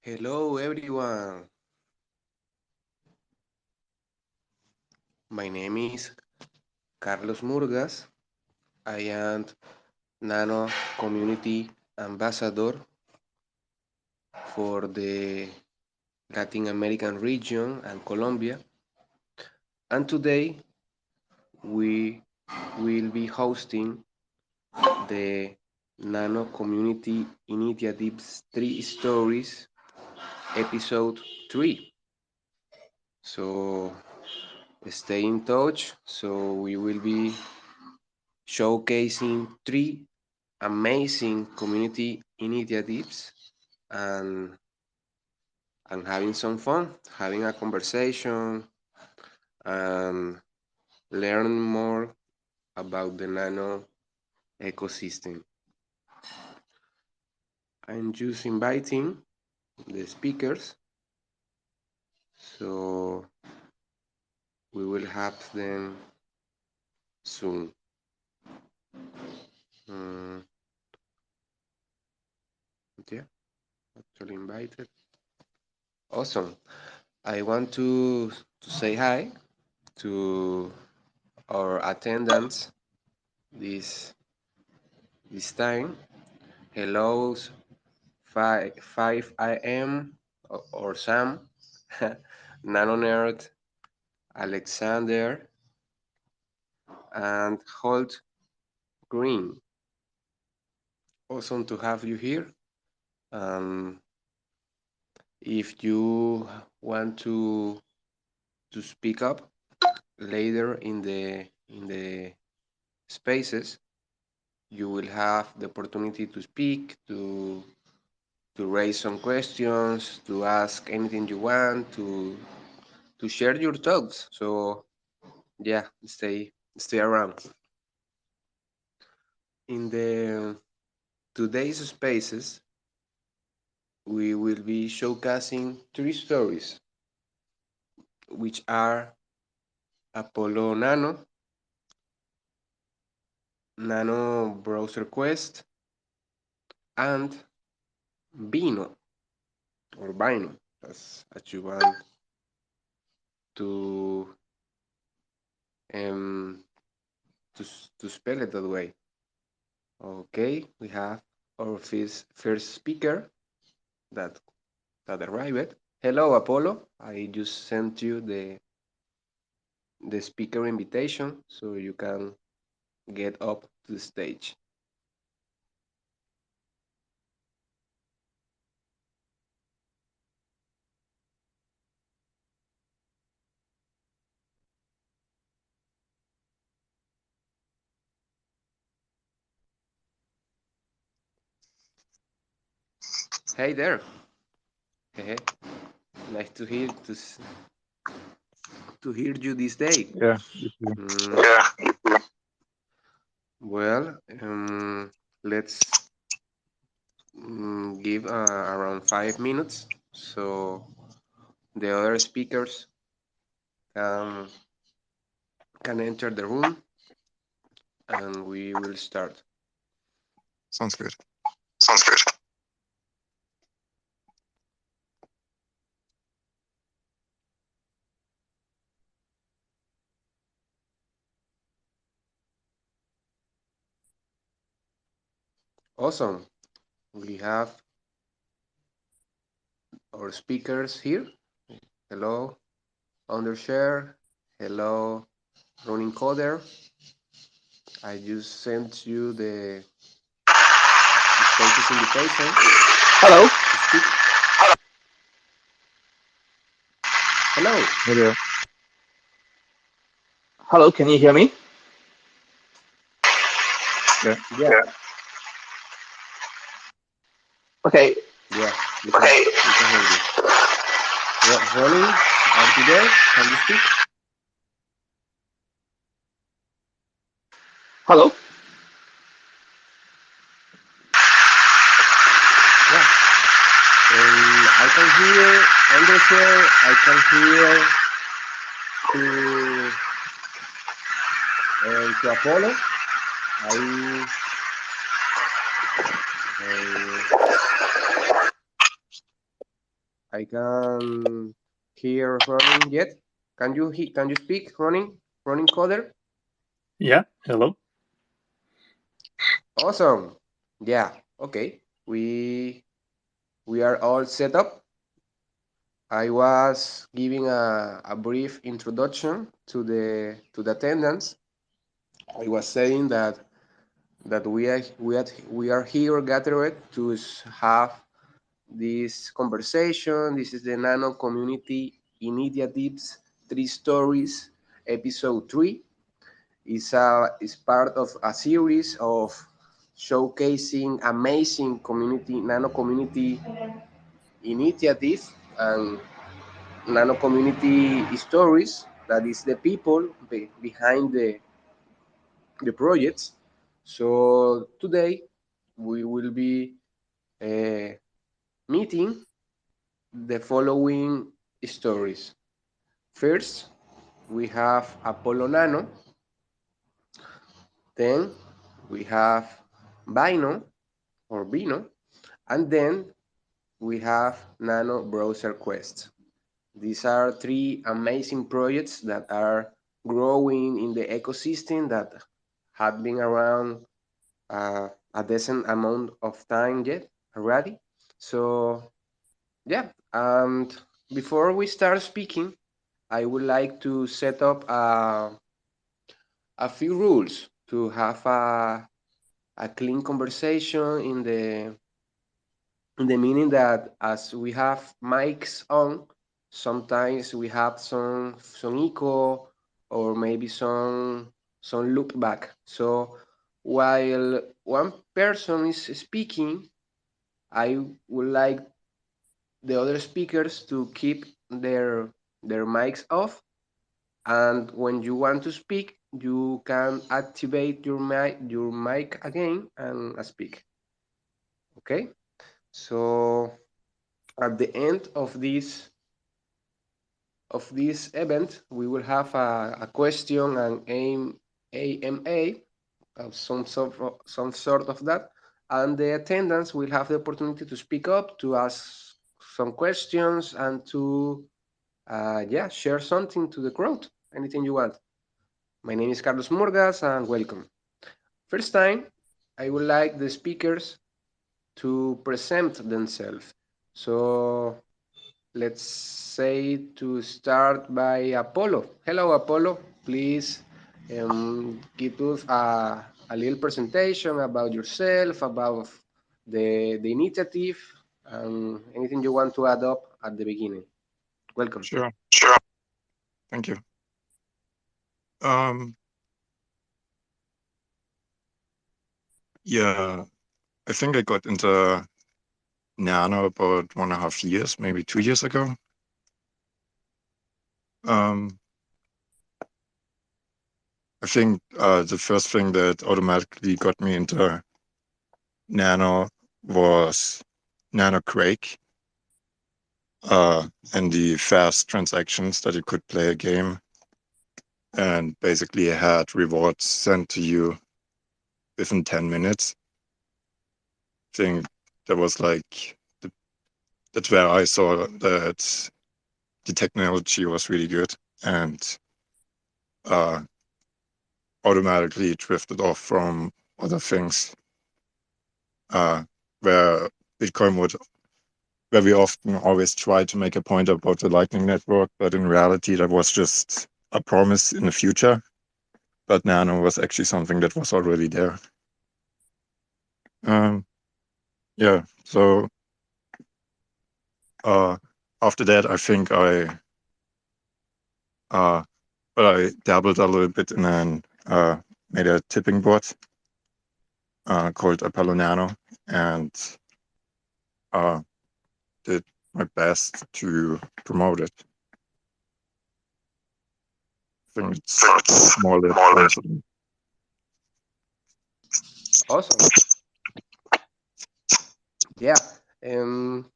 Hello everyone. My name is Carlos Murgas. I am Nano Community Ambassador for the Latin American region and Colombia. And today we will be hosting the Nano Community Initiatives 3 Stories episode 3. So stay in touch. So we will be showcasing 3 amazing community initiatives and having some fun, having a conversation and learn more about the nano ecosystem. I'm just inviting the speakers, so we will have them soon. Mm, yeah, actually invited. Awesome. I want to say hi to our attendants this time. Hello, 5 a.m. or Sam, Nano Nerd, Alexander, and Holt Green. Awesome to have you here. Um, if you want to speak up later in the spaces, you will have the opportunity to speak, to raise some questions, to ask anything you want, to share your thoughts. So yeah, stay around. In the today's spaces, we will be showcasing 3 stories, which are Apollo Nano, Nano Browser Quest, and Vino or Vino, as you want to um to spell it that way. Okay, we have our first speaker that that arrived. Hello, Apollo. I just sent you the speaker invitation so you can get up to the stage. Hey there. Hey, nice to hear you this day. Yeah, you too. Yeah. Well, let's give around 5 minutes so the other speakers can can enter the room and we will start. Sounds good. Sounds good. Awesome. We have our speakers here. Hello, Undershare. Hello, Running Coder. I just sent you the spaces invitation Hello. to speak. Hello. Hey there. Hello, can you hear me? Yeah. Yeah. Yeah. Okay. Yeah. We can hear you. Ronnie, are you there? Can you speak? Hello. Yeah. I can hear Undershare. I can hear to Apollo. I uh, I can hear running yet. Can you speak running coder? Yeah, hello. Awesome. Yeah. Okay. We are all set up. I was giving a brief introduction to the attendance. I was saying that we are here gathered to have this conversation. This is the Nano Community Initiatives Three Stories, Episode 3. Is part of a series of showcasing amazing community nano community initiative and nano community stories. That is the people behind the projects. So today we will be uh, meeting the following stories. First, we have Apollo Nano. Then we have Bino or Bino, and then we have Nano Browser Quest. These are three amazing projects that are growing in the ecosystem that have been around a decent amount of time yet already. So yeah, and before we start speaking, I would like to set up a few rules to have a clean conversation in the meaning that as we have mics on, sometimes we have some echo or maybe some loop back. So while one person is speaking, I would like the other speakers to keep their mics off, and when you want to speak, you can activate your mic again and speak. Okay? So at the end of this event, we will have a question and AMA of some sort of that, and the attendants will have the opportunity to speak up, to ask some questions, and to yeah, share something to the crowd. Anything you want. My name is Carlos Murgas, and welcome. First time, I would like the speakers to present themselves. So let's say to start by Apollo. Hello, Apollo. Please give us a little presentation about yourself, about the initiative, and anything you want to add up at the beginning. Welcome. Sure. Thank you. Um, yeah, I think I got into Nano about 1.5 years, maybe 2 years ago. Um, I think the first thing that automatically got me into Nano was Nano Quake, and the fast transactions that you could play a game, and basically had rewards sent to you within 10 minutes. I think that was like that's where I saw that the technology was really good, and uh, automatically drifted off from other things, uh, where Bitcoin would very often always try to make a point about the Lightning Network, but in reality that was just a promise in the future. But Nano was actually something that was already there. Um, yeah, so uh, after that, I think uh, I dabbled a little bit in and made a tipping bot called Apollo Nano, and uh, did my best to promote it. I think it's more or less coincidence. Awesome. Yeah. Um,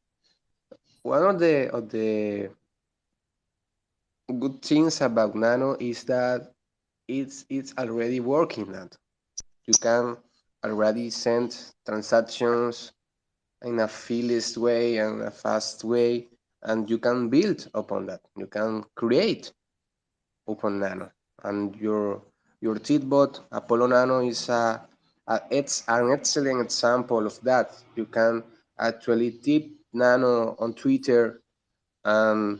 One of the good things about Nano is that it's already working now. You can already send transactions in a fearless way and a fast way, and you can build upon that. You can create upon Nano, and your Titbot Apollo Nano is it's an excellent example of that. You can actually tip Nano on Twitter and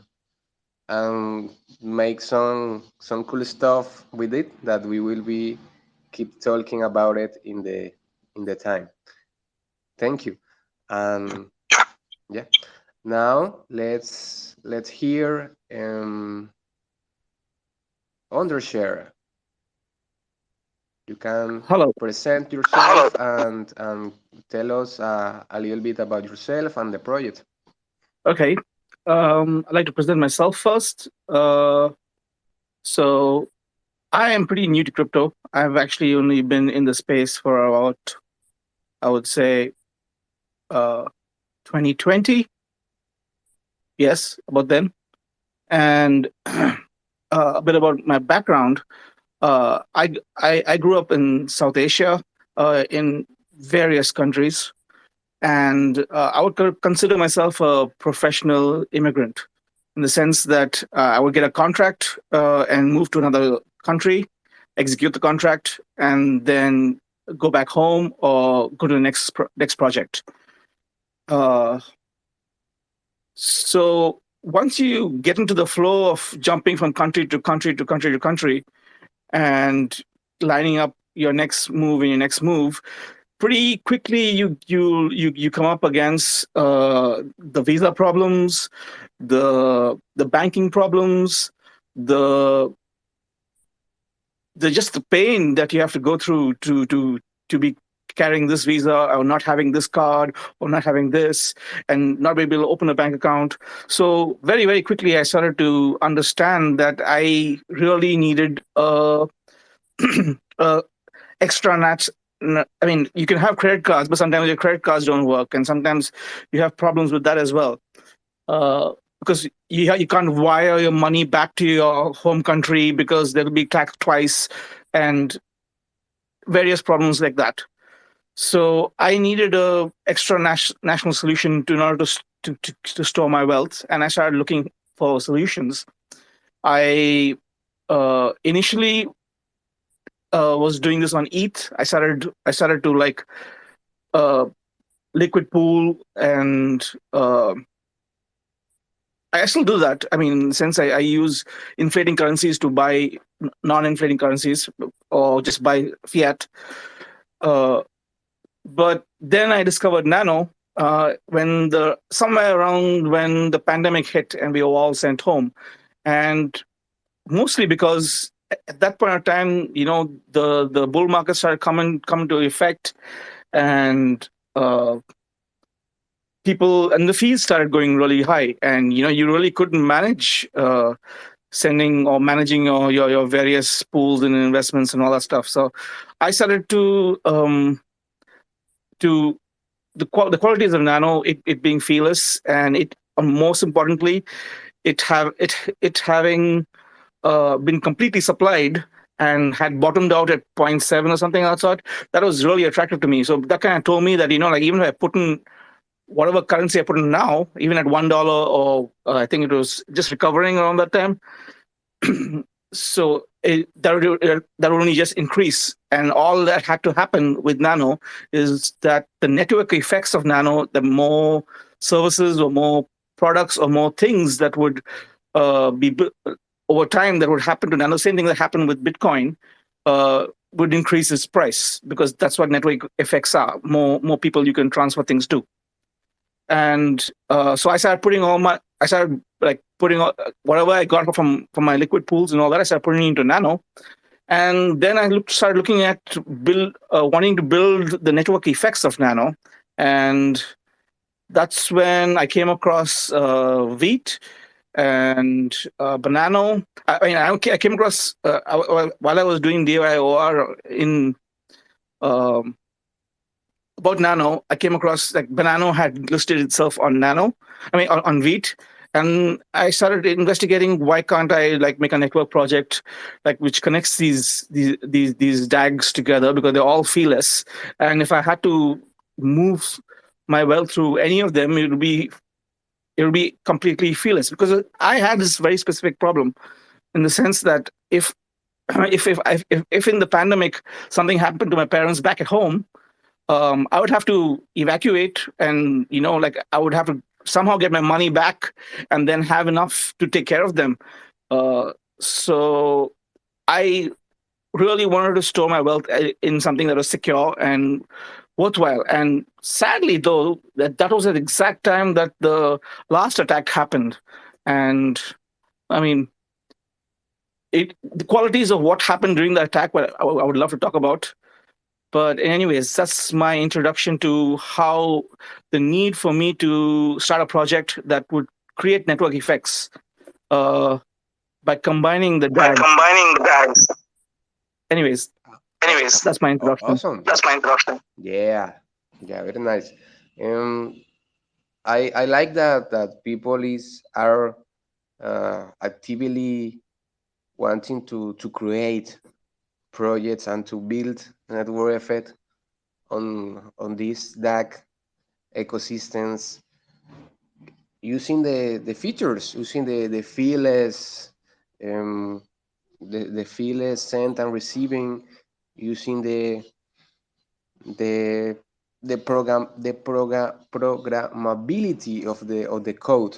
and make some cool stuff with it that we will be keep talking about it in the time. Thank you. And yeah, now let's hear Undershare. You can Hello. present yourself and tell us a little bit about yourself and the project. Okay. I'd like to present myself first. So I am pretty new to crypto. I've actually only been in the space for about, I would say, 2020. Yes, about then. And a bit about my background. I grew up in South Asia, in various countries, and I would consider myself a professional immigrant in the sense that I would get a contract and move to another country, execute the contract, and then go back home or go to the next project. Uh, so once you get into the flow of jumping from country to country to country to country and lining up your next move and your next move, pretty quickly you come up against the visa problems, the banking problems, the just the pain that you have to go through to be carrying this visa or not having this card or not having this and not be able to open a bank account. So very, very quickly I started to understand that I really needed a extra I mean, you can have credit cards, but sometimes your credit cards don't work, and sometimes you have problems with that as well. Because you can't wire your money back to your home country because they'll be taxed twice, and various problems like that. So I needed a extra national solution in order to store my wealth, and I started looking for solutions. I initially was doing this on ETH. I started to like liquid pool, and I still do that. I mean, since I use inflating currencies to buy non-inflating currencies or just buy fiat. But then I discovered Nano when somewhere around when the pandemic hit and we were all sent home, and mostly because at that point of time, the bull market started coming to effect, and people and the fees started going really high, and you really couldn't manage sending or managing your various pools and investments and all that stuff. So I started to the qualities of Nano, it being feeless, and it most importantly, it having been completely supplied and had bottomed out at 0.7 or something like that. That was really attractive to me. So that kind of told me that like even if I put in whatever currency I put in now, even at $1, or I think it was just recovering around that time, so that would only just increase. And all that had to happen with Nano is that the network effects of Nano, the more services or more products or more things that would be over time that would happen to Nano, same thing that happened with Bitcoin, would increase its price, because that's what network effects are. More people you can transfer things to. And so I started putting whatever I got from my liquid pools and all that. I started putting it into Nano, and then I started looking at wanting to build the network effects of Nano, and that's when I came across Wheat and Banano. I came across while I was doing DIY in about Nano. I came across like Banano had listed itself on Nano. On Wheat, and I started investigating why can't I like make a network project like which connects these DAGs together, because they're all feeless, and if I had to move my wealth through any of them, it would be it will be completely fearless, because I had this very specific problem in the sense that if if in the pandemic something happened to my parents back at home, I would have to evacuate, and like I would have to somehow get my money back and then have enough to take care of them. So I really wanted to store my wealth in something that was secure and worthwhile. And sadly, though, that was at the exact time that the last attack happened. And I mean, the qualities of what happened during the attack, well, I would love to talk about. But anyways, that's my introduction to how the need for me to start a project that would create network effects uh, by combining the DAGs. Anyways, that's my introduction. Awesome. Yeah, very nice. Um, I like that people are actively wanting to create projects and to build network effect on these DAG ecosystems using the features, using the feelers, um, the feelers sent and receiving, using the programmability of the code,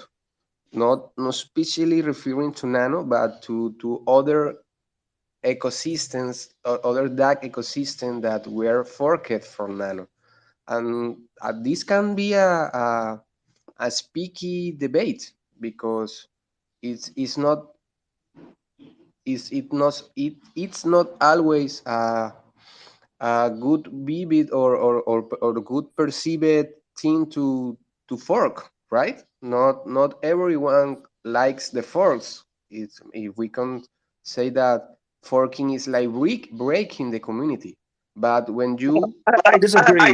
not especially referring to Nano, but to other ecosystems, other DAG ecosystem that were forked from Nano, and this can be a speaky debate because it's not it's not always a good vivid or good perceived thing to fork, right? Not everyone likes the forks. It's, if we can say that forking is like breaking the community, but when you I disagree.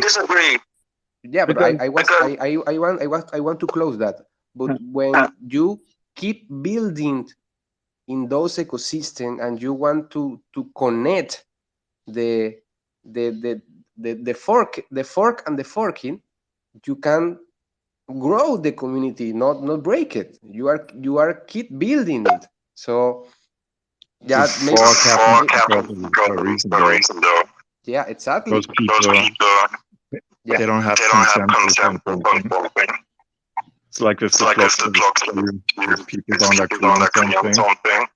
yeah, but Because I want to close that. But when you keep building in those ecosystems and you want to connect the the the the fork and the forking, you can grow the community, not break it. You are keep building it. So The that maybe fork happens because of a reason, though. yeah, exactly. Those people, Yeah, they don't have consensus on something. It's like with the blocks of the queue, if people don't agree on something,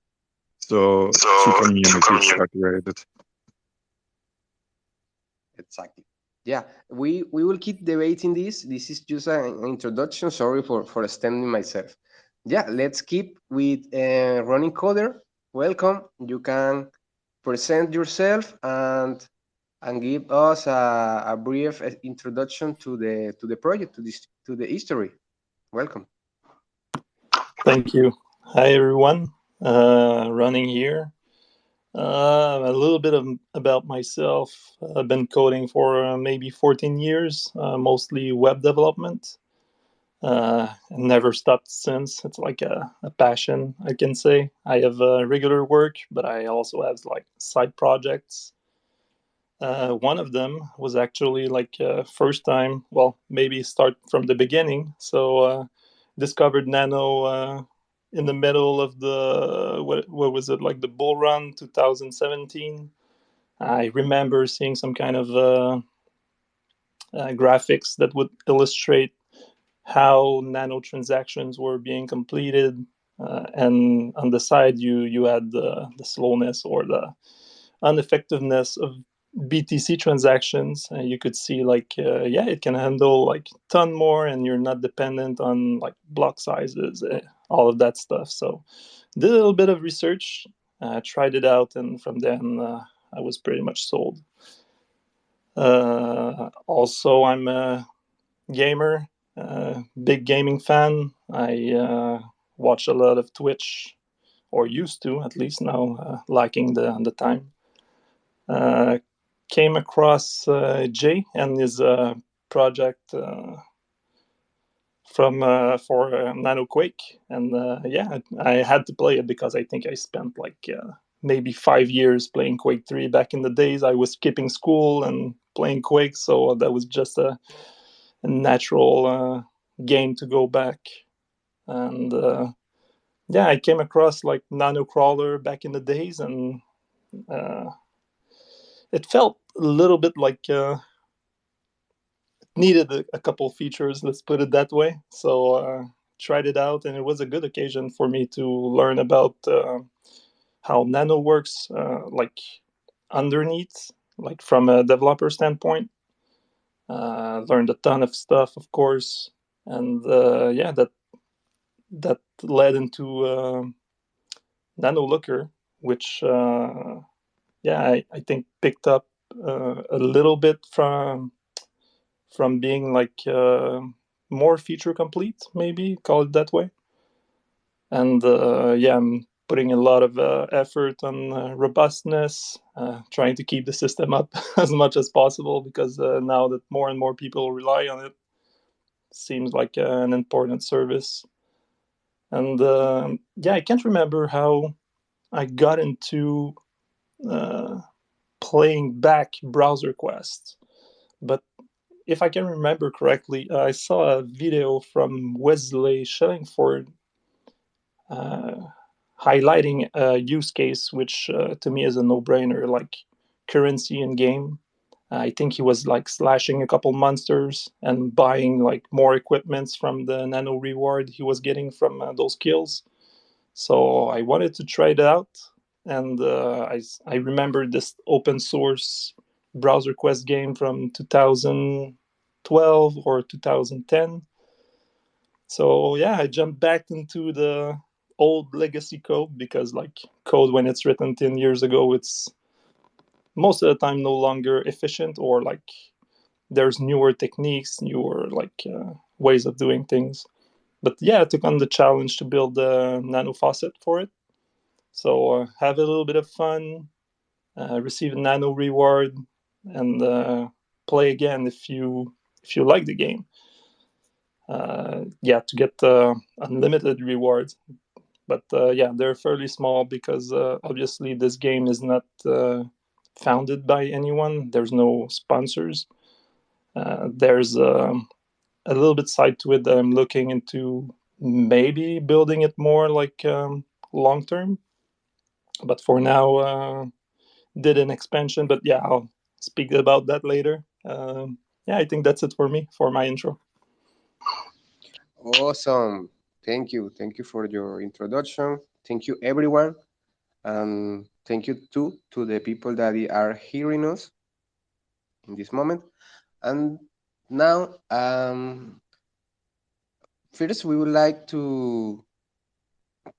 so two communities separated. exactly. Yeah, we will keep debating this. This is just an introduction. Sorry for extending myself. Yeah, let's keep with running coder. Welcome. You can present yourself and give us a brief introduction to the project, to the history. Welcome. Thank you. Hi, everyone. Running here. A little bit about myself. I've been coding for maybe 14 years, mostly web development. Never stopped since. It's like a passion, I can say. I have regular work, but I also have like side projects. One of them was actually like first time, well, maybe start from the beginning. So discovered Nano in the middle of the, what was it, like the bull run 2017. I remember seeing some kind of graphics that would illustrate how nano transactions were being completed. And on the side, you had the slowness or the ineffectiveness of BTC transactions. And you could see like, yeah, it can handle like ton more, and you're not dependent on like block sizes, all of that stuff. So did a little bit of research, tried it out, and from then I was pretty much sold. Also, I'm a gamer, big gaming fan. I watch a lot of Twitch, or used to at least. Now lacking the time. Uh, Came across Jay and his project from for Nano Quake, and yeah, I had to play it because I think I spent like maybe 5 years playing Quake 3 back in the days. I was skipping school and playing Quake, so that was just a natural game to go back. And yeah, I came across like Nano Crawler back in the days, and uh, it felt a little bit like needed a couple features. Let's put it that way. So tried it out, and it was a good occasion for me to learn about how Nano works, like underneath, like from a developer standpoint. Learned a ton of stuff, of course, and yeah, that led into Nano Looker, which yeah, I think picked up a little bit from being like more feature complete, maybe call it that way. And yeah, I'm putting a lot of effort on robustness, trying to keep the system up as much as possible, because now that more and more people rely on it, seems like an important service. And yeah, I can't remember how I got into uh, playing back browser quests, but if I can remember correctly, I saw a video from Wesley Shellingford uh, highlighting a use case which to me is a no-brainer, like currency in game. I think he was like slashing a couple monsters and buying like more equipments from the nano reward he was getting from those kills. So I wanted to try it out, and I remember this open source browser quest game from 2012 or 2010. So yeah, I jumped back into the old legacy code, because like code when it's written 10 years ago, it's most of the time no longer efficient, or like there's newer techniques, newer like ways of doing things. But yeah, I took on the challenge to build a nano faucet for it. So have a little bit of fun, receive a nano reward, and play again if you like the game. Yeah, to get unlimited rewards. But yeah, they're fairly small, because obviously this game is not founded by anyone. There's no sponsors. There's a little bit side to it that I'm looking into, maybe building it more like long term. But for now, did an expansion. But yeah, I'll speak about that later. Yeah, I think that's it for me for my intro. Awesome. Thank you for your introduction. Thank you, everyone. And thank you too to the people that are hearing us in this moment. And now, first, we would like to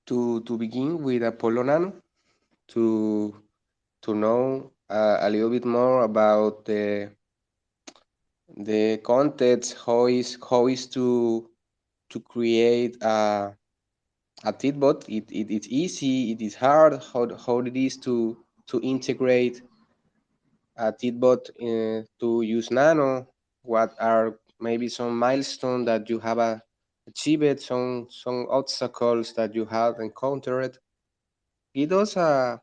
begin with Apollo Nano to to know a little bit more about the context, how is to create a Titbot. It's easy, it is hard, how it is to integrate a Titbot to use Nano. What are maybe some milestones that you have achieved, some obstacles that you have encountered. Give us a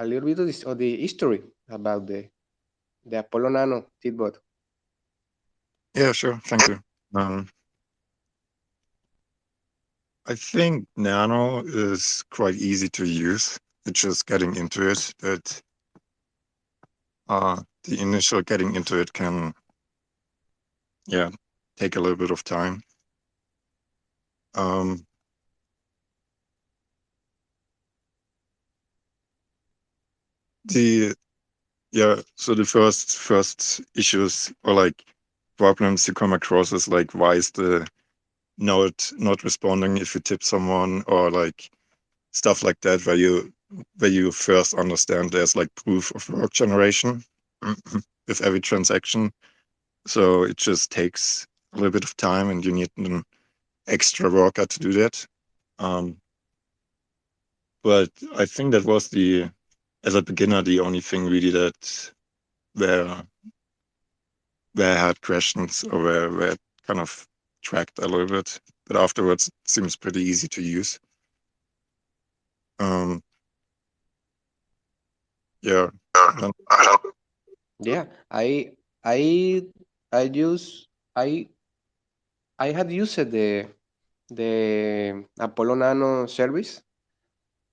little bit of, of the history about the Apollo Nano Titbot. Yeah, sure. Thank you. Um, I think Nano is quite easy to use. It's just getting into it. But the initial getting into it can, yeah, take a little bit of time. Um, the yeah, so the first issues or like problems you come across is like, why is the node not responding if you tip someone, or like stuff like that, where you first understand there's like proof of work generation with every transaction. So it just takes a little bit of time, and you need an extra worker to do that. Um, but I think that was as a beginner, the only thing really that where where I had questions, or where it kind of tracked a little bit. But afterwards, it seems pretty easy to use. Um, yeah. And Yeah, I I use I had used the Apollo Nano service.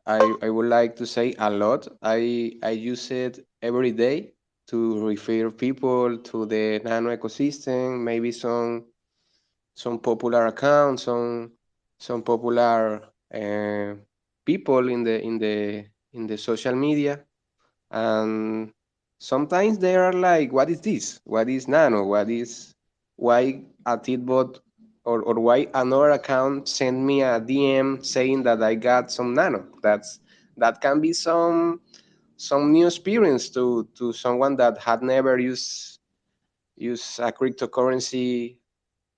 I would like to say a lot. I use it every day to refer people to the Nano ecosystem, maybe some popular accounts, some popular people in the social media, and sometimes they are like, "What is this? What is Nano? What is why a Titbot or why another account send me a DM saying that I got some Nano?" That can be some new experience to someone that had never used a cryptocurrency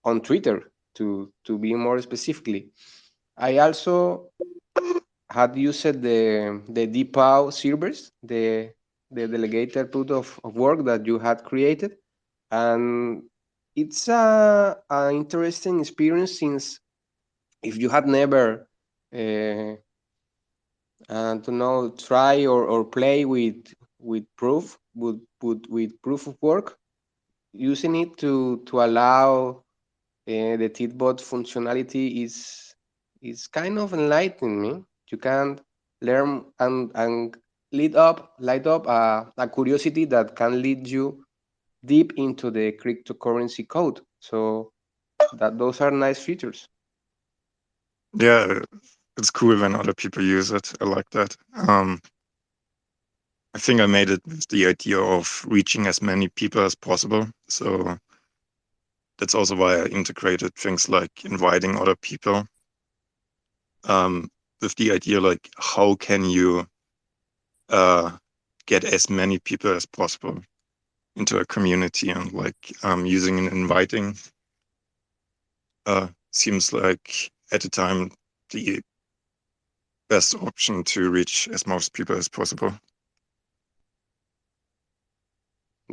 on Twitter to be more specifically. I also had used the DPow servers, the delegated proof of work that you had created, and it's a interesting experience since if you had never uh, to know try or play with with proof of work, using it to allow the Titbot functionality is kind of enlightening me. You can learn and light up a curiosity that can lead you deep into the cryptocurrency code. So that those are nice features. Yeah, it's cool when other people use it. I like that. I think I made it with the idea of reaching as many people as possible. So that's also why I integrated things like inviting other people, with the idea like how can you get as many people as possible into a community, and like using and inviting seems like at the time the best option to reach as most people as possible.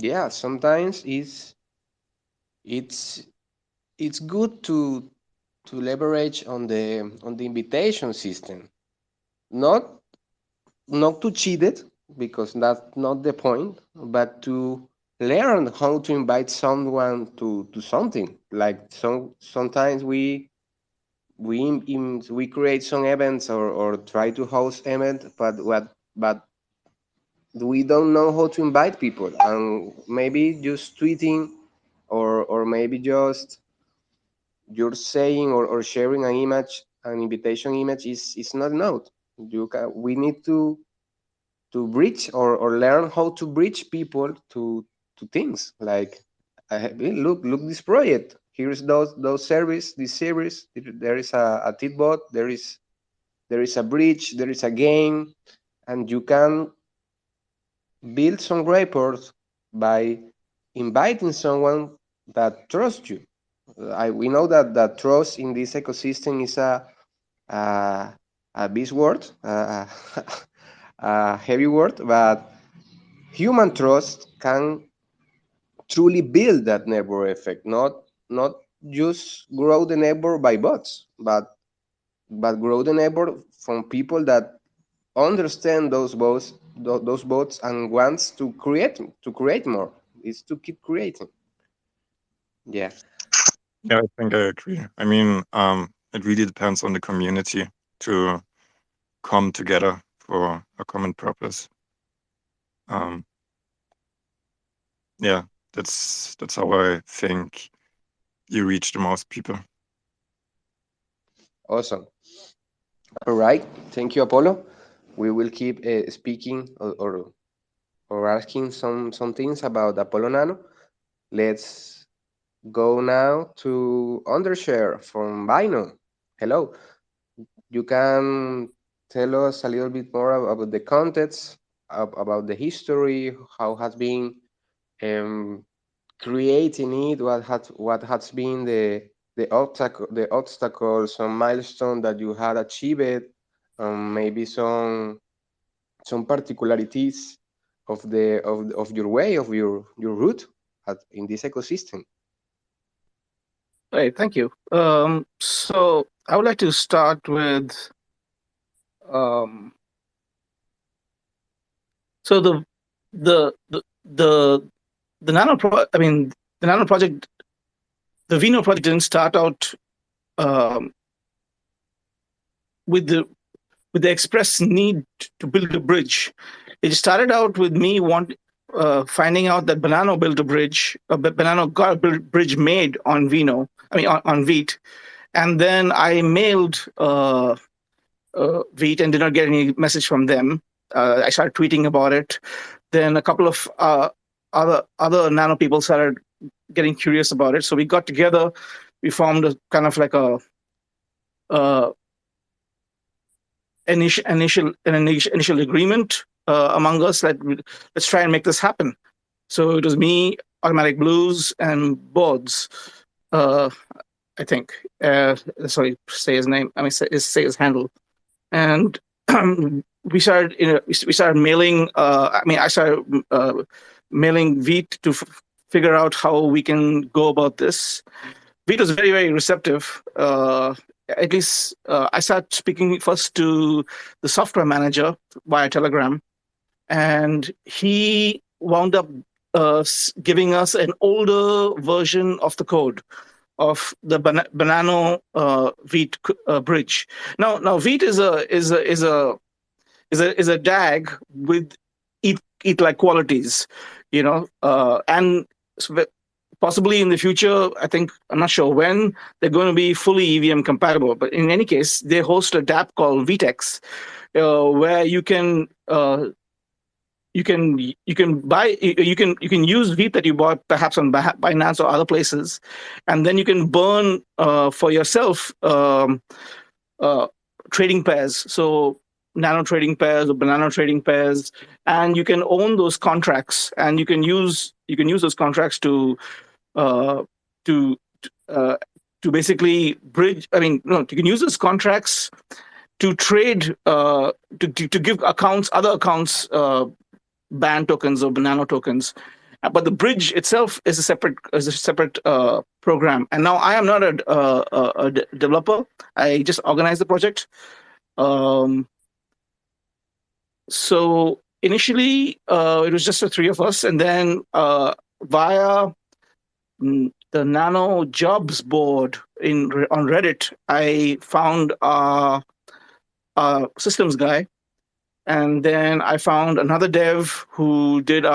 Yeah, sometimes it's it's good to leverage on the invitation system. Not not to cheat it because that's not the point, but to learn how to invite someone to something. Like sometimes we create some events or try to host event, but we don't know how to invite people, and maybe just tweeting or maybe just you're saying or sharing an image, an invitation image is not enough. We need to bridge or learn how to bridge people to things like look this project. Here's those service this series. There is a Titbot. There is a bridge. There is a game, and you can build some rapport by inviting someone that trusts you. We know that trust in this ecosystem is a, a big word, a heavy word, but human trust can truly build that network effect, not just grow the network by bots, but grow the network from people that understand those bots and wants to create more. Is to keep creating. Yeah. Yeah, I think I agree. I mean, it really depends on the community to come together for a common purpose. Um, yeah, that's how I think you reach the most people. Awesome. All right. Thank you, Apollo. We will keep speaking or asking some things about Apollo Nano. Let's go now to Undershare from Bino. Hello. You can tell us a little bit more about the context, about the history, how has been um, creating it, what has been the obstacles, some milestone that you had achieved, maybe some particularities of your way of your route in this ecosystem. Right, thank you. So I would like to start with um, so the the the the I mean the Nano project, the Vino project didn't start out. Um, with the express need to build a bridge. It started out with me finding out that Banano built a bridge. Banano got a bridge made on Vino. I mean on Vite, and then I mailed Vite and did not get any message from them. I started tweeting about it. Then a couple of other Nano people started getting curious about it. So we got together. We formed a kind of like a initial agreement among us that let's try and make this happen. So it was me, Automatic Blues, and Boards. I think. Sorry, say his name. I mean, say his handle. And we started. We started mailing. I started mailing Vite to figure out how we can go about this. Vite was very, very receptive. At least I started speaking first to the software manager via Telegram, and he wound up giving us an older version of the code of the Banano Vite bridge. Now Vite is a DAG with ETH-like qualities, and possibly in the future, I think, I'm not sure when, they're going to be fully EVM compatible. But in any case, they host a dApp called Vitex, where you can use Vite that you bought perhaps on Binance or other places, and then you can burn for yourself trading pairs. So Nano trading pairs or Banana trading pairs, and you can own those contracts, and you can use those contracts to basically bridge. I mean, no, you can use those contracts to trade to give other accounts band tokens or Banano tokens. But the bridge itself is a separate program. And now I am not a developer. I just organize the project. So initially, it was just the three of us, and then via the Nano jobs board on Reddit, I found a systems guy, and then I found another dev who did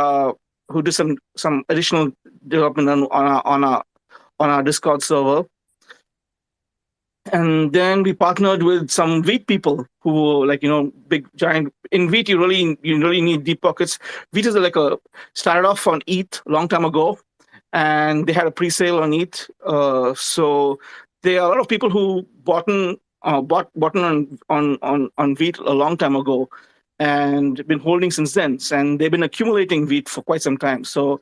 some additional development on our Discord server. And then we partnered with some Vite people who were big giant. In Vite, you really need deep pockets. Vite is started off on ETH a long time ago, and they had a pre-sale on ETH. So there are a lot of people who bought on Vite a long time ago, and been holding since then. And they've been accumulating Vite for quite some time. So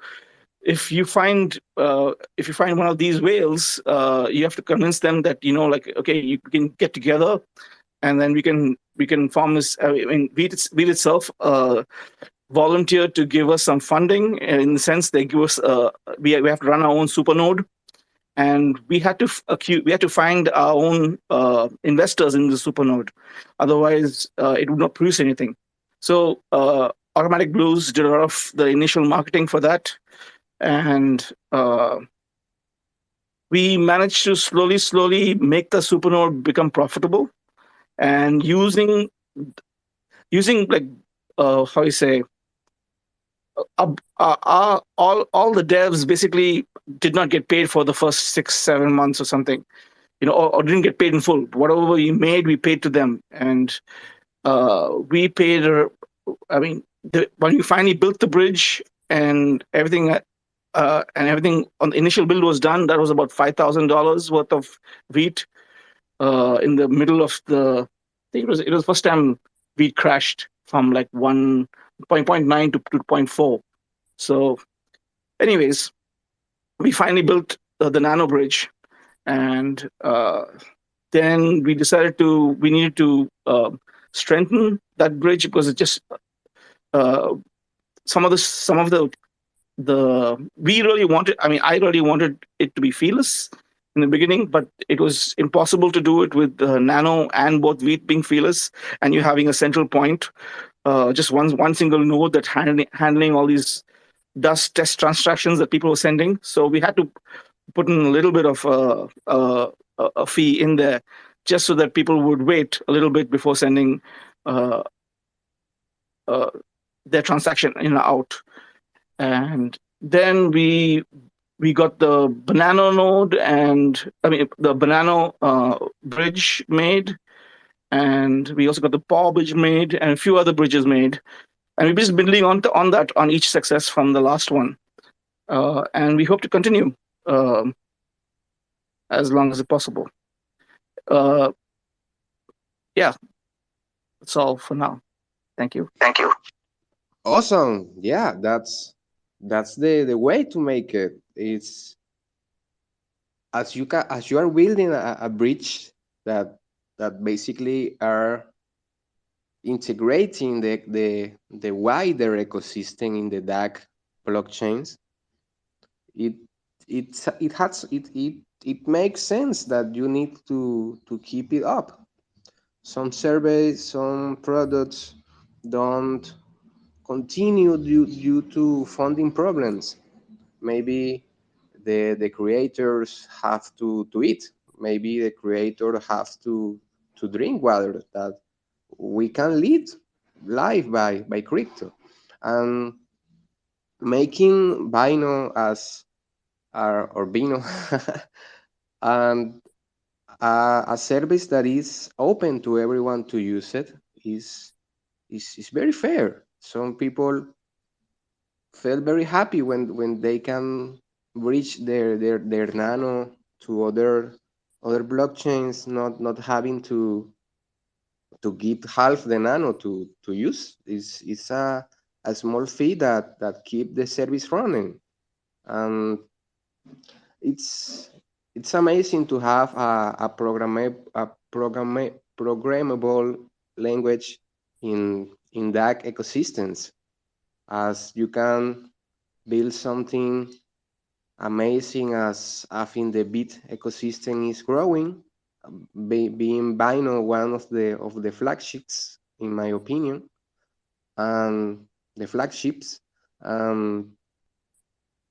if you find one of these whales, you have to convince them that okay, you can get together, and then we can form this. I mean, Vite itself volunteered to give us some funding, in the sense they give us we have to run our own supernode, and we had to find our own investors in the supernode, otherwise it would not produce anything. So Automatic Blues did a lot of the initial marketing for that. And we managed to slowly make the supernode become profitable, and using how you say, all the devs basically did not get paid for the first 6-7 months or something, or didn't get paid in full. Whatever we made, we paid to them, and we paid. I mean, when we finally built the bridge and everything. And everything on the initial build was done. That was about $5,000 worth of Vite in the middle of the. I think it was the first time Vite crashed from 1.9 to 2.4. So, anyways, we finally built the Nano bridge, and then we decided we needed to strengthen that bridge, because it just some of the we really wanted. I mean, I really wanted it to be feeless in the beginning, but it was impossible to do it with Nano and both Vite being feeless, and you having a central point, just one single node that handling all these dust test transactions that people were sending. So we had to put in a little bit of a fee in there. just so that people would wait a little bit before sending uh, their transaction out. And then we got the Banana node, and the Banana bridge made, and we also got the Paw bridge made, and a few other bridges made, and we've just building on that on each success from the last one, and we hope to continue as long as possible. Uh, yeah, that's all for now. Thank you. Thank you. Awesome. Yeah, that's the way to make it. It's as you are building a bridge that basically are integrating the wider ecosystem in the DAC blockchains. It it has it makes sense that you need to keep it up. Some surveys, some products don't continue due to funding problems. Maybe the creators have to eat. Maybe the creator has to drink water. That we can lead life by crypto, and making Bino as or Bino and a service that is open to everyone to use it is very fair. Some people felt very happy when they can bridge their nano to other blockchains, not having to give half the nano to use. Is a small fee that keep the service running, and it's it's amazing to have a programmable language in DAC ecosystems, as you can build something amazing as I think the Bit ecosystem is growing, being Bino one of the flagships in my opinion, and the flagships, um,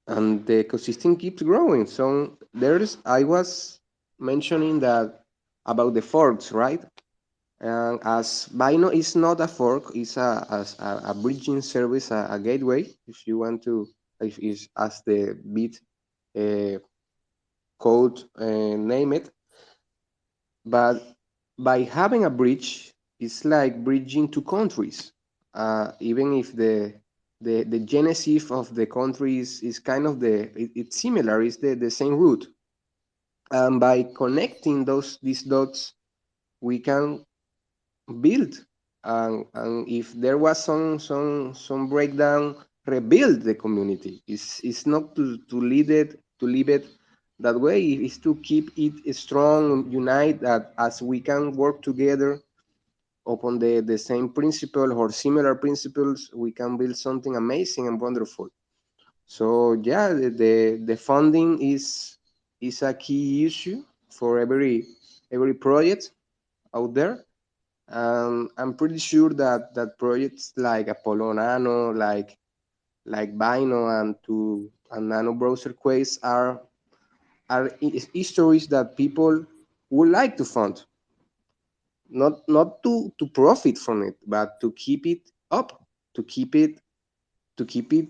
and the ecosystem keeps growing. So there's I was mentioning that about the forks, right? And as Bino is not a fork, it's a bridging service, a gateway, if you want to, if is as the Bit uh, code name it. But by having a bridge, it's like bridging two countries. Even if the genesis of the countries is kind of it's similar, it's the same root. And by connecting these dots, we can build. And if there was some breakdown, rebuild the community. It's not to leave it that way. It's to keep it strong, unite, that as we can work together upon the same principle or similar principles, we can build something amazing and wonderful. So yeah, the funding is a key issue for every project out there. I'm pretty sure that projects like Apollo Nano, like Bino and Nano Browser Quest are histories that people would like to fund, not to profit from it, but to keep it up, to keep it to keep it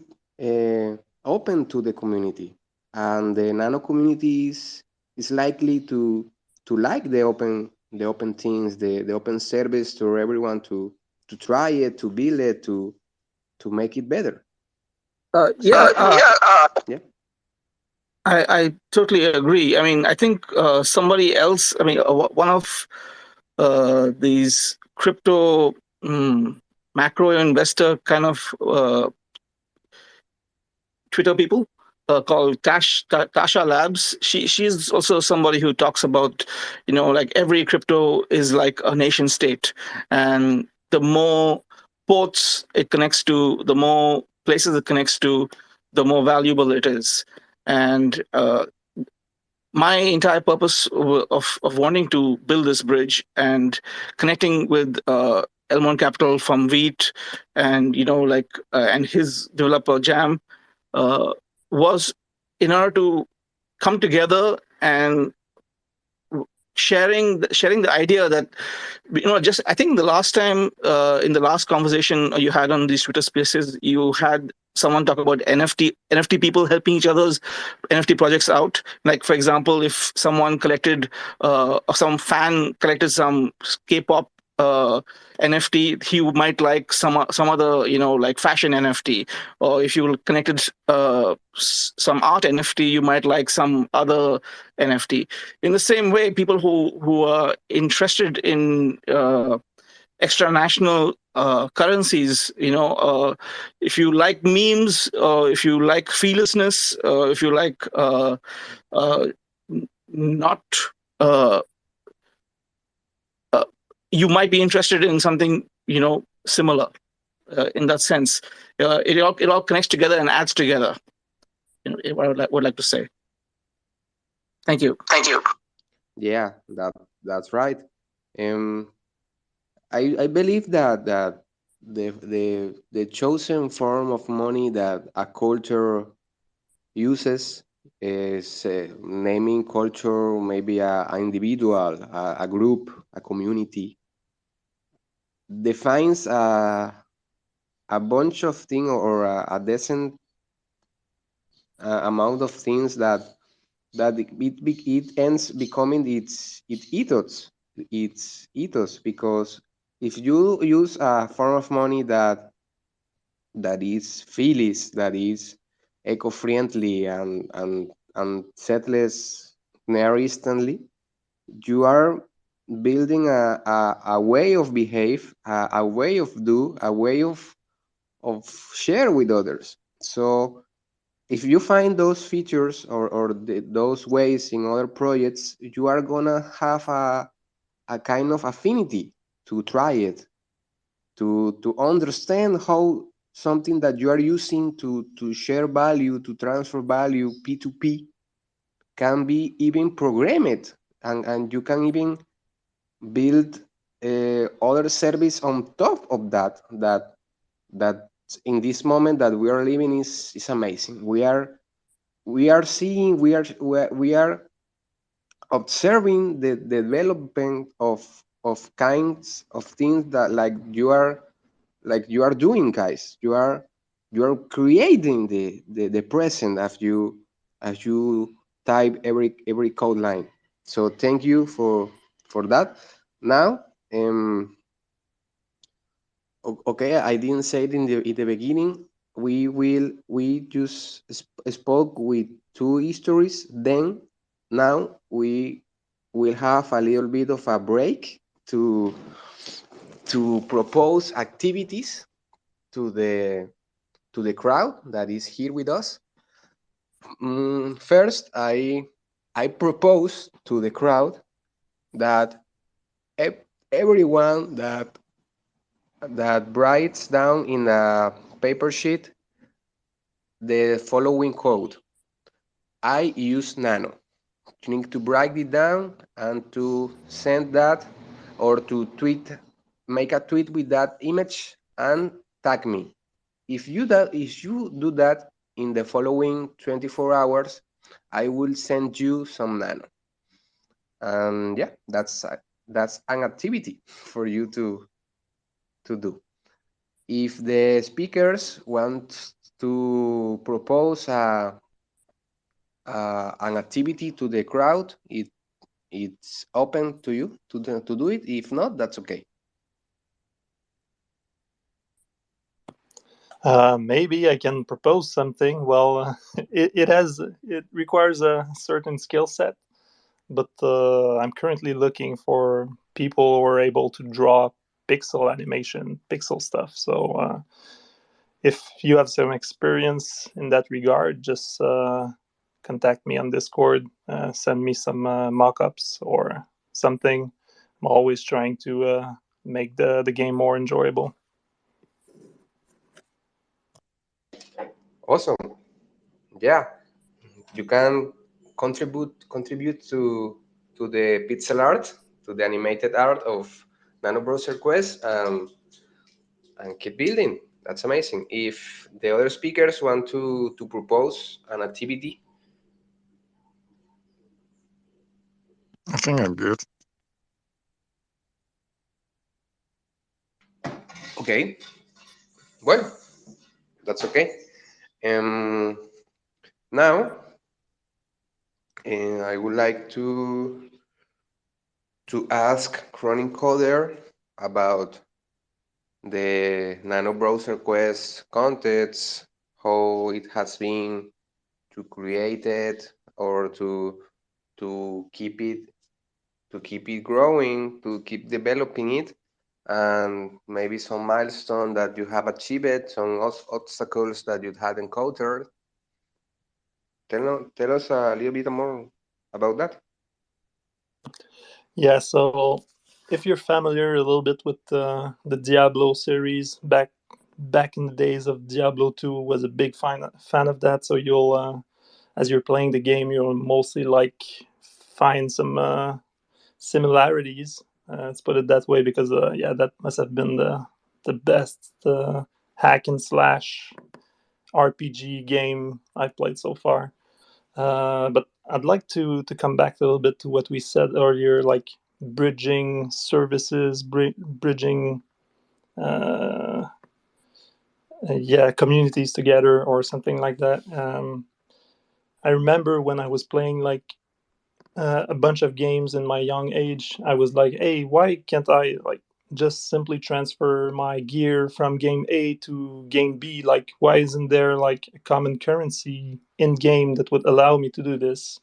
open to the community. And the Nano community is likely to like the open things, the open service to everyone to try it, to build it, to make it better. Yeah, Yeah. I totally agree. I mean, I think somebody else, one of these crypto macro investor kind of Twitter people called Tasha Labs. She's also somebody who talks about, like every crypto is like a nation state, and the more ports it connects to, the more places it connects to, the more valuable it is. And my entire purpose of wanting to build this bridge and connecting with Elmont Capital from Wheat, and and his developer Jam, was in order to come together and sharing the idea that, just I think the last time in the last conversation you had on these Twitter Spaces, you had someone talk about NFT people helping each other's NFT projects out. Like, for example, if someone collected or some fan collected some K-pop NFT, he might like some other, like fashion NFT. Or if you connected some art NFT, you might like some other NFT. In the same way, people who are interested in extra-national currencies, if you like memes, if you like fearlessness, if you like uh, not, uh, uh, you might be interested in something, similar in that sense. It all connects together and adds together. What I would like to say. Thank you. Thank you. Yeah, that's right. Um, I believe that the chosen form of money that a culture uses is naming culture, maybe a individual, a group, a community, defines a bunch of things or a decent amount of things that it ends becoming its ethos, because if you use a form of money that is fearless, that is eco-friendly and settles near instantly, you are building a way of behave, a way of do, a way of share with others. So if you find those features or those ways in other projects, you are gonna have a kind of affinity to try it, to understand how something that you are using to share value, to transfer value, P2P, can be even programmed, and you can even build other service on top of that in this moment that we are living is amazing. We are seeing, we are observing the development of kinds of things that like you are doing, guys. You are creating the present as you type every code line. So thank you for that. Now, okay, I didn't say it in the beginning. We just spoke with two histories. Then now we will have a little bit of a break to propose activities to the crowd that is here with us. First, I propose to the crowd that everyone that writes down in a paper sheet the following code. I use Nano. You need to write it down and to send that, or to make a tweet with that image and tag me. If you do that in the following 24 hours, I will send you some Nano. And yeah, that's an activity for you to do. If the speakers want to propose an activity to the crowd, it's open to you to do it. If not, that's okay. Maybe I can propose something. Well, it requires a certain skill set, but I'm currently looking for people who are able to draw pixel animation, pixel stuff. So if you have some experience in that regard, just contact me on Discord, send me some mock-ups or something. I'm always trying to make the game more enjoyable. Awesome. Yeah, you can contribute to the pixel art, to the animated art of Nano Browser Quest, and keep building. That's amazing. If the other speakers want to propose an activity. I think I'm good. Okay, well, that's okay. Um, Now, I would like to ask Chronic Coder about the Nano Browser Quest contents, how it has been to create it or to keep it growing, to keep developing it, and maybe some milestone that you have achieved, some obstacles that you had encountered. Tell us a little bit more about that. Yeah, so if you're familiar a little bit with the Diablo series, back in the days of Diablo 2, was a big fan of that. So you'll as you're playing the game, you'll mostly like find some similarities. Let's put it that way, because yeah, that must have been the best hack and slash RPG game I've played so far. But I'd like to come back a little bit to what we said earlier, like bridging services, bridging, uh, yeah, communities together or something like that. I remember when I was playing like a bunch of games in my young age, I was like, hey, why can't I like just simply transfer my gear from game A to game B? Like, why isn't there like a common currency in game that would allow me to do this?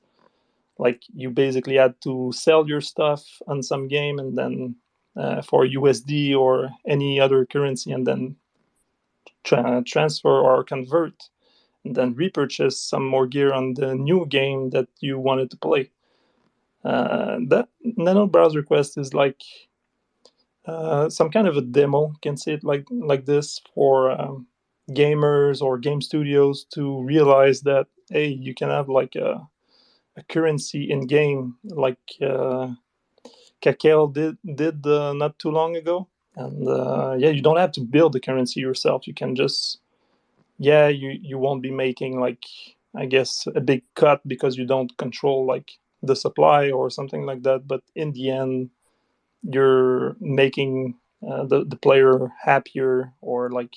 Like, you basically had to sell your stuff on some game and then for USD or any other currency, and then transfer or convert, and then repurchase some more gear on the new game that you wanted to play. That Nano Browser Quest is like some kind of a demo, can say it like this, for gamers or game studios to realize that, hey, you can have like a currency in game, like Kakel did not too long ago. And yeah, you don't have to build the currency yourself. You can just, yeah, you won't be making like, I guess, a big cut because you don't control like the supply or something like that. But in the end, you're making the player happier, or like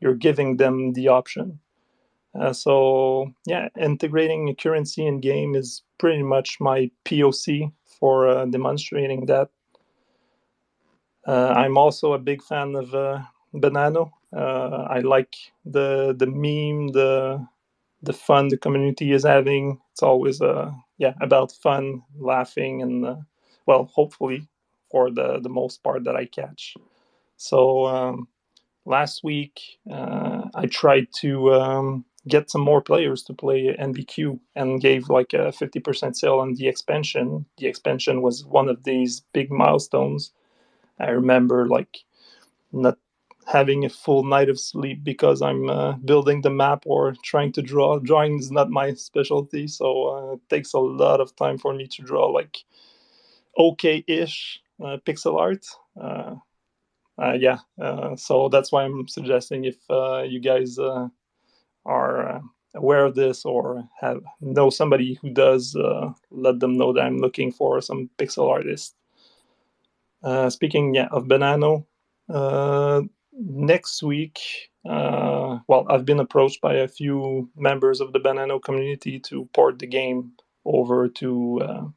you're giving them the option. So yeah, integrating a currency in game is pretty much my POC for demonstrating that. I'm also a big fan of Banano. I like the meme, the fun the community is having. It's always yeah, about fun, laughing, and well, hopefully for the most part that I catch. So last week I tried to get some more players to play NBQ, and gave like a 50% sale on the expansion. The expansion was one of these big milestones. I remember like not having a full night of sleep because I'm building the map or trying to draw. Drawing is not my specialty, so it takes a lot of time for me to draw like okay-ish pixel art. Yeah, so that's why I'm suggesting, if you guys are aware of this or have know somebody who does, let them know that I'm looking for some pixel artists. Speaking, yeah, of Banano, uh, next week, well, I've been approached by a few members of the Banano community to port the game over to,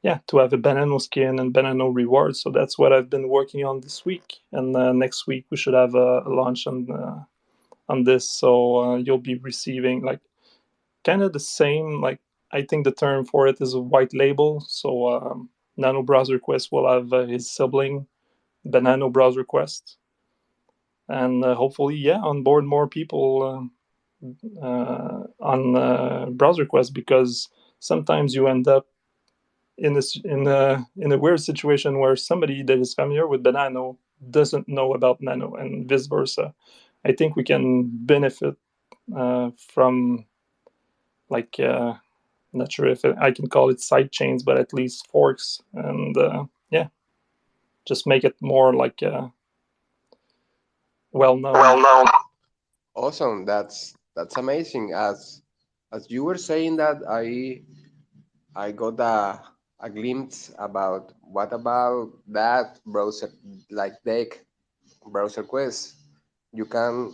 yeah, to have a Banano skin and Banano rewards. So that's what I've been working on this week, and next week we should have a launch on this. So you'll be receiving like kind of the same, like, I think the term for it is a white label. So Nano Browser Quest will have his sibling Banano Browser Quest, and hopefully, yeah, onboard more people on Browser Quest, because sometimes you end up in a weird situation where somebody that is familiar with Banano doesn't know about Nano, and vice versa. I think we can benefit from like not sure if I can call it side chains, but at least forks, and yeah, just make it more like well known. Well known. Awesome. That's amazing. As you were saying that, I got a glimpse about what about that browser like deck browser quest. You can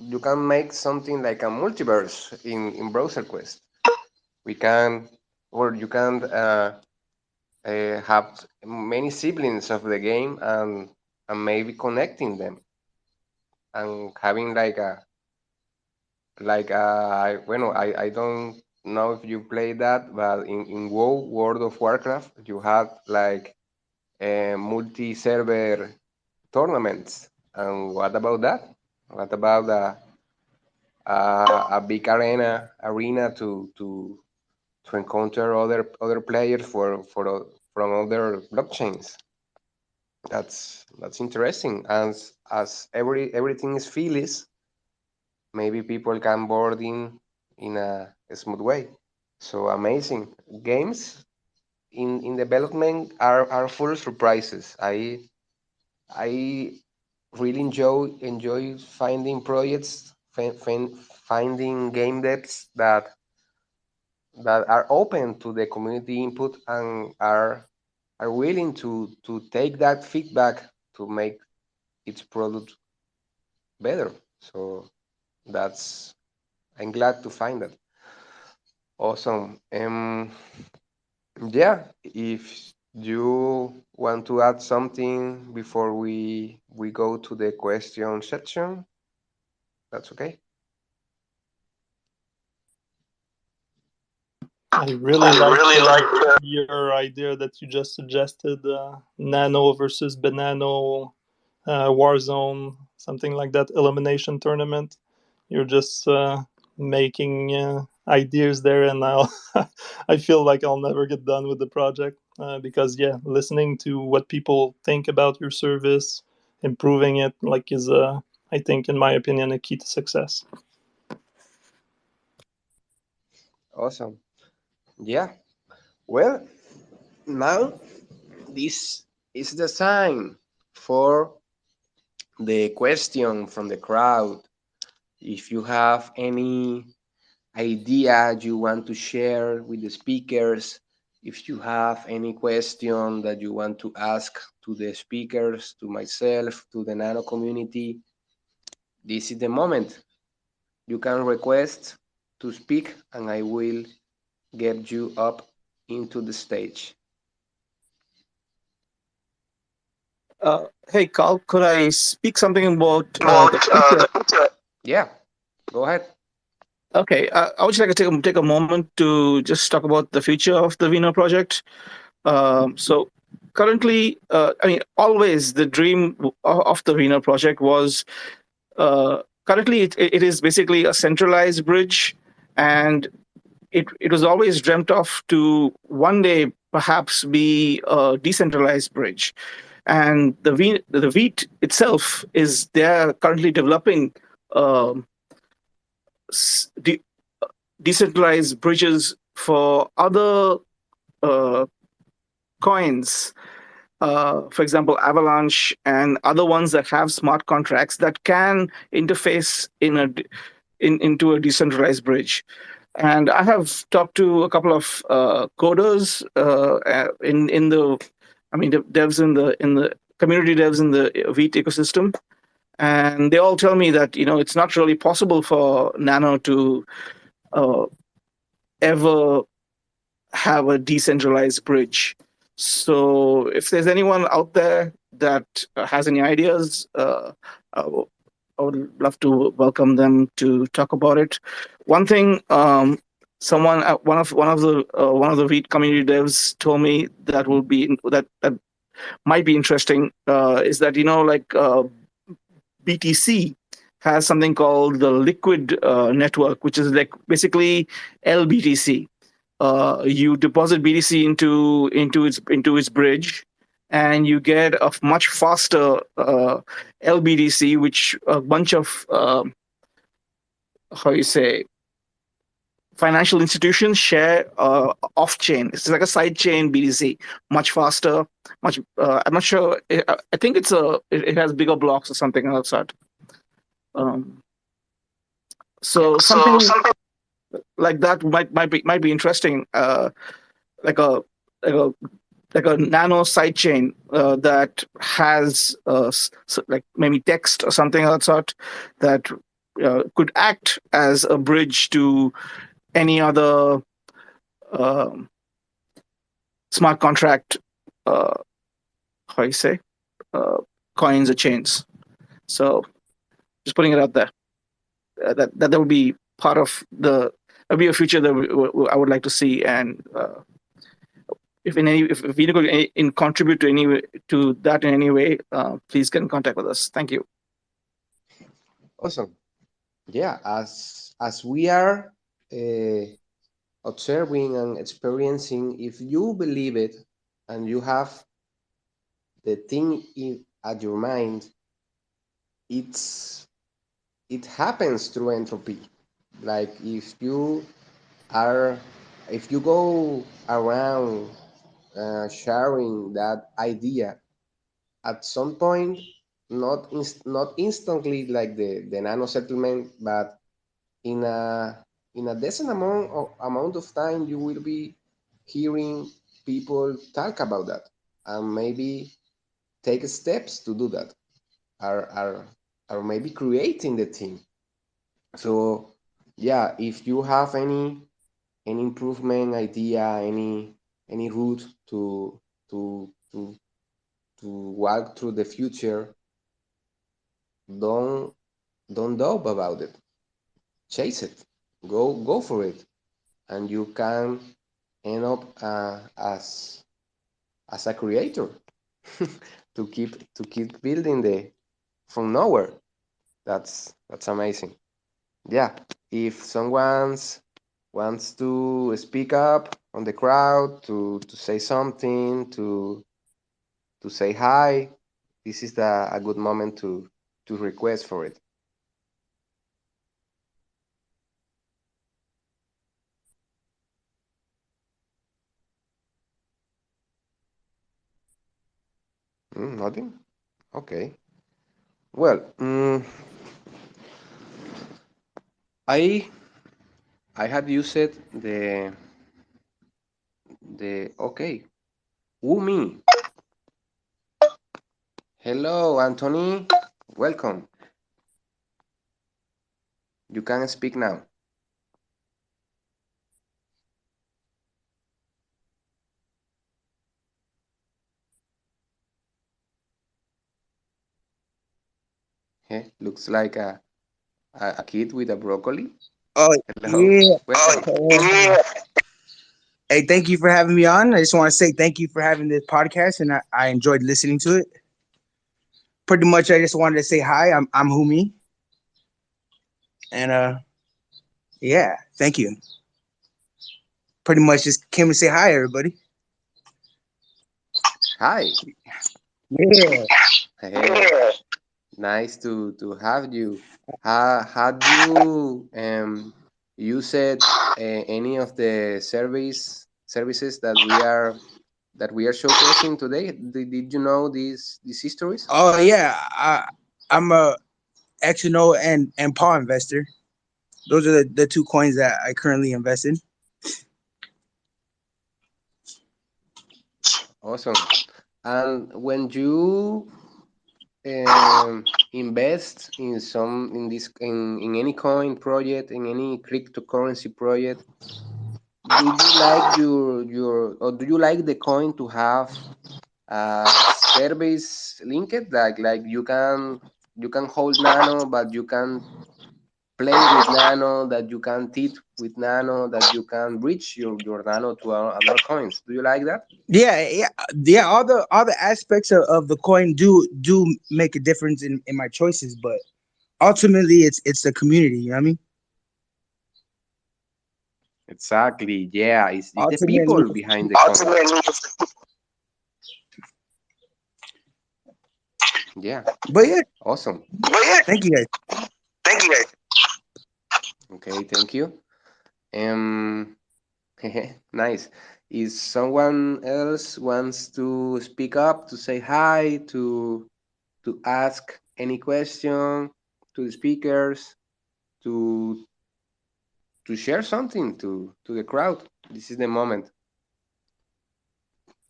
you can make something like a multiverse in browser quest. We can or you can have many siblings of the game and maybe connecting them and having well, I don't know if you play that, but in WoW, World of Warcraft, you have like multi-server tournaments. And what about that? What about a big arena to encounter other players from other blockchains? That's interesting. As everything is feelings, maybe people can board in a smooth way. So amazing games in development are full of surprises. I really enjoy finding projects, finding game devs that are open to the community input and are willing to take that feedback to make its product better. So that's I'm glad to find that. Awesome. Yeah, if you want to add something before we go to the question section, that's okay. I really like your idea that you just suggested, Nano versus Banano, Warzone, something like that, elimination tournament. You're just making ideas there, and I feel like I'll never get done with the project because yeah, listening to what people think about your service, improving it, like is I think, in my opinion, a key to success. Awesome. Yeah. Well, now this is the time for the question from the crowd. If you have any idea you want to share with the speakers, if you have any question that you want to ask to the speakers, to myself, to the Nano community, this is the moment. You can request to speak and I will get you up into the stage. Hey, Carl, could I speak something about the future? Yeah, go ahead. Okay, I would just like to take a moment to just talk about the future of the Vino project. So currently, I mean, always the dream of the Vino project was currently it is basically a centralized bridge, and it was always dreamt of to one day perhaps be a decentralized bridge. And the Vite itself is they're currently developing um, s- de- decentralized bridges for other uh, coins, for example, Avalanche and other ones that have smart contracts that can interface into a decentralized bridge. And I have talked to a couple of coders in the, I mean, the devs in the community devs in the Vite ecosystem, and they all tell me that it's not really possible for Nano to uh, ever have a decentralized bridge. So if there's anyone out there that has any ideas, I would love to welcome them to talk about it. One thing, someone one of the Read community devs told me that will be that might be interesting is that like BTC has something called the Liquid network, which is like basically LBTC. You deposit BTC into its bridge, and you get a much faster LBTC, which a bunch of how you say financial institutions share off chain. It's like a side chain BTC, much faster, much. I'm not sure. I think it has bigger blocks or something like that. Um, so something like that might be interesting. like a like a like a nano sidechain that has like maybe text or something of that sort that could act as a bridge to any other um, smart contract, uh, how you say, uh, coins or chains. So just putting it out there, that would be part of the that would be a future that I would like to see. And if we could contribute to to that in any way, please get in contact with us. Thank you. Awesome. Yeah, as we are uh, observing and experiencing, if you believe it and you have the thing at your mind, it's it happens through entropy. Like are if you go around sharing that idea at some point, not instantly like the nano settlement, but in a decent amount of time, you will be hearing people talk about that and maybe take steps to do that, are are are maybe creating the team. So yeah, if you have any improvement idea, any route to to to walk through the future, don't don't doubt about it. Chase it. Go for it, and you can end up as a creator to keep building the from nowhere. That's amazing. Yeah. If someone wants to speak up on the crowd to say something to say hi, this is a good moment to request for it. Nothing. Okay. Well, I I had used the okay. Wumi. Hello, Anthony. Welcome. You can speak now. Looks like a kid with a broccoli. Oh Hello. yeah. Welcome. Hey, thank you for having me on. I just want to say thank you for having this podcast, and I enjoyed listening to it. Pretty much, I just wanted to say hi. I'm Humi, and yeah, thank you. Pretty much just came to say hi, everybody. Hi. Yeah. Hey, nice to have you. Had you used any of the services that we are showcasing today? Did you know these histories? Oh yeah. I'm a XNO and Paw investor. Those are the two coins that I currently invest in. Awesome. And when you invest in this in any coin project, in any cryptocurrency project, do you like your or do you like the coin to have service linked, like you can hold nano, but you can play with nano, that you can teach with nano, that you can bridge your nano to other coins? Do you like that? Yeah. All the aspects of the coin do make a difference in my choices, but ultimately it's the community. You know what I mean? Exactly. Yeah, it's the Ultimately, people behind the coin. Yeah. but yeah, Awesome. thank you guys. Okay, thank you. Um, nice. Is someone else wants to speak up, to say hi, to ask any question to the speakers, to to share something to the crowd? This is the moment.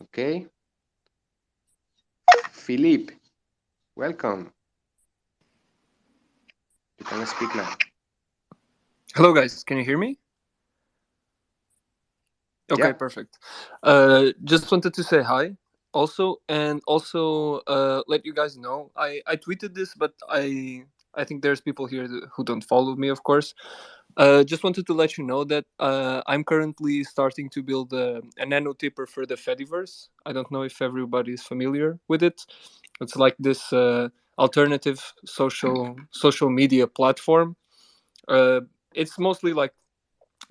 Okay, Philippe, welcome. You can speak now. Hello, guys. Can you hear me? Okay, Yeah. perfect. Just wanted to say hi. Also, let you guys know. I tweeted this, but I think there's people here who don't follow me, of course. Just wanted to let you know that I'm currently starting to build a nano tipper for the Fediverse. I don't know if everybody is familiar with it. It's like this alternative social media platform. It's mostly like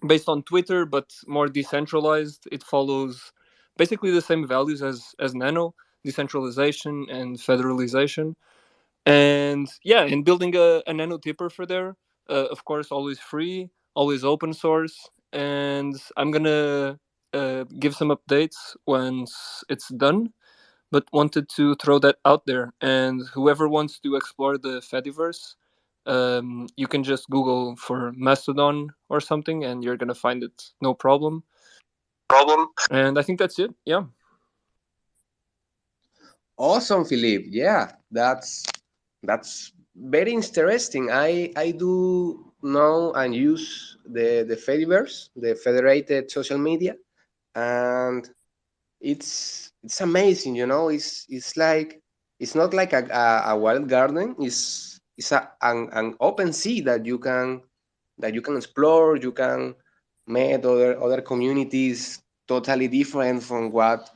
based on Twitter, but more decentralized. It follows basically the same values as Nano, decentralization and federalization. And yeah, in building a Nano tipper for there, of course, always free, always open source. And I'm gonna give some updates once it's done, but wanted to throw that out there. And whoever wants to explore the Fediverse, you can just Google for Mastodon or something, and you're gonna find it, no problem. Problem. And I think that's it. Yeah. Awesome, Philippe. Yeah, that's very interesting. I do know and use the Fediverse, the federated social media, and it's amazing. It's like it's not like a wild garden. It's an open sea that you can explore. You can meet other communities totally different from what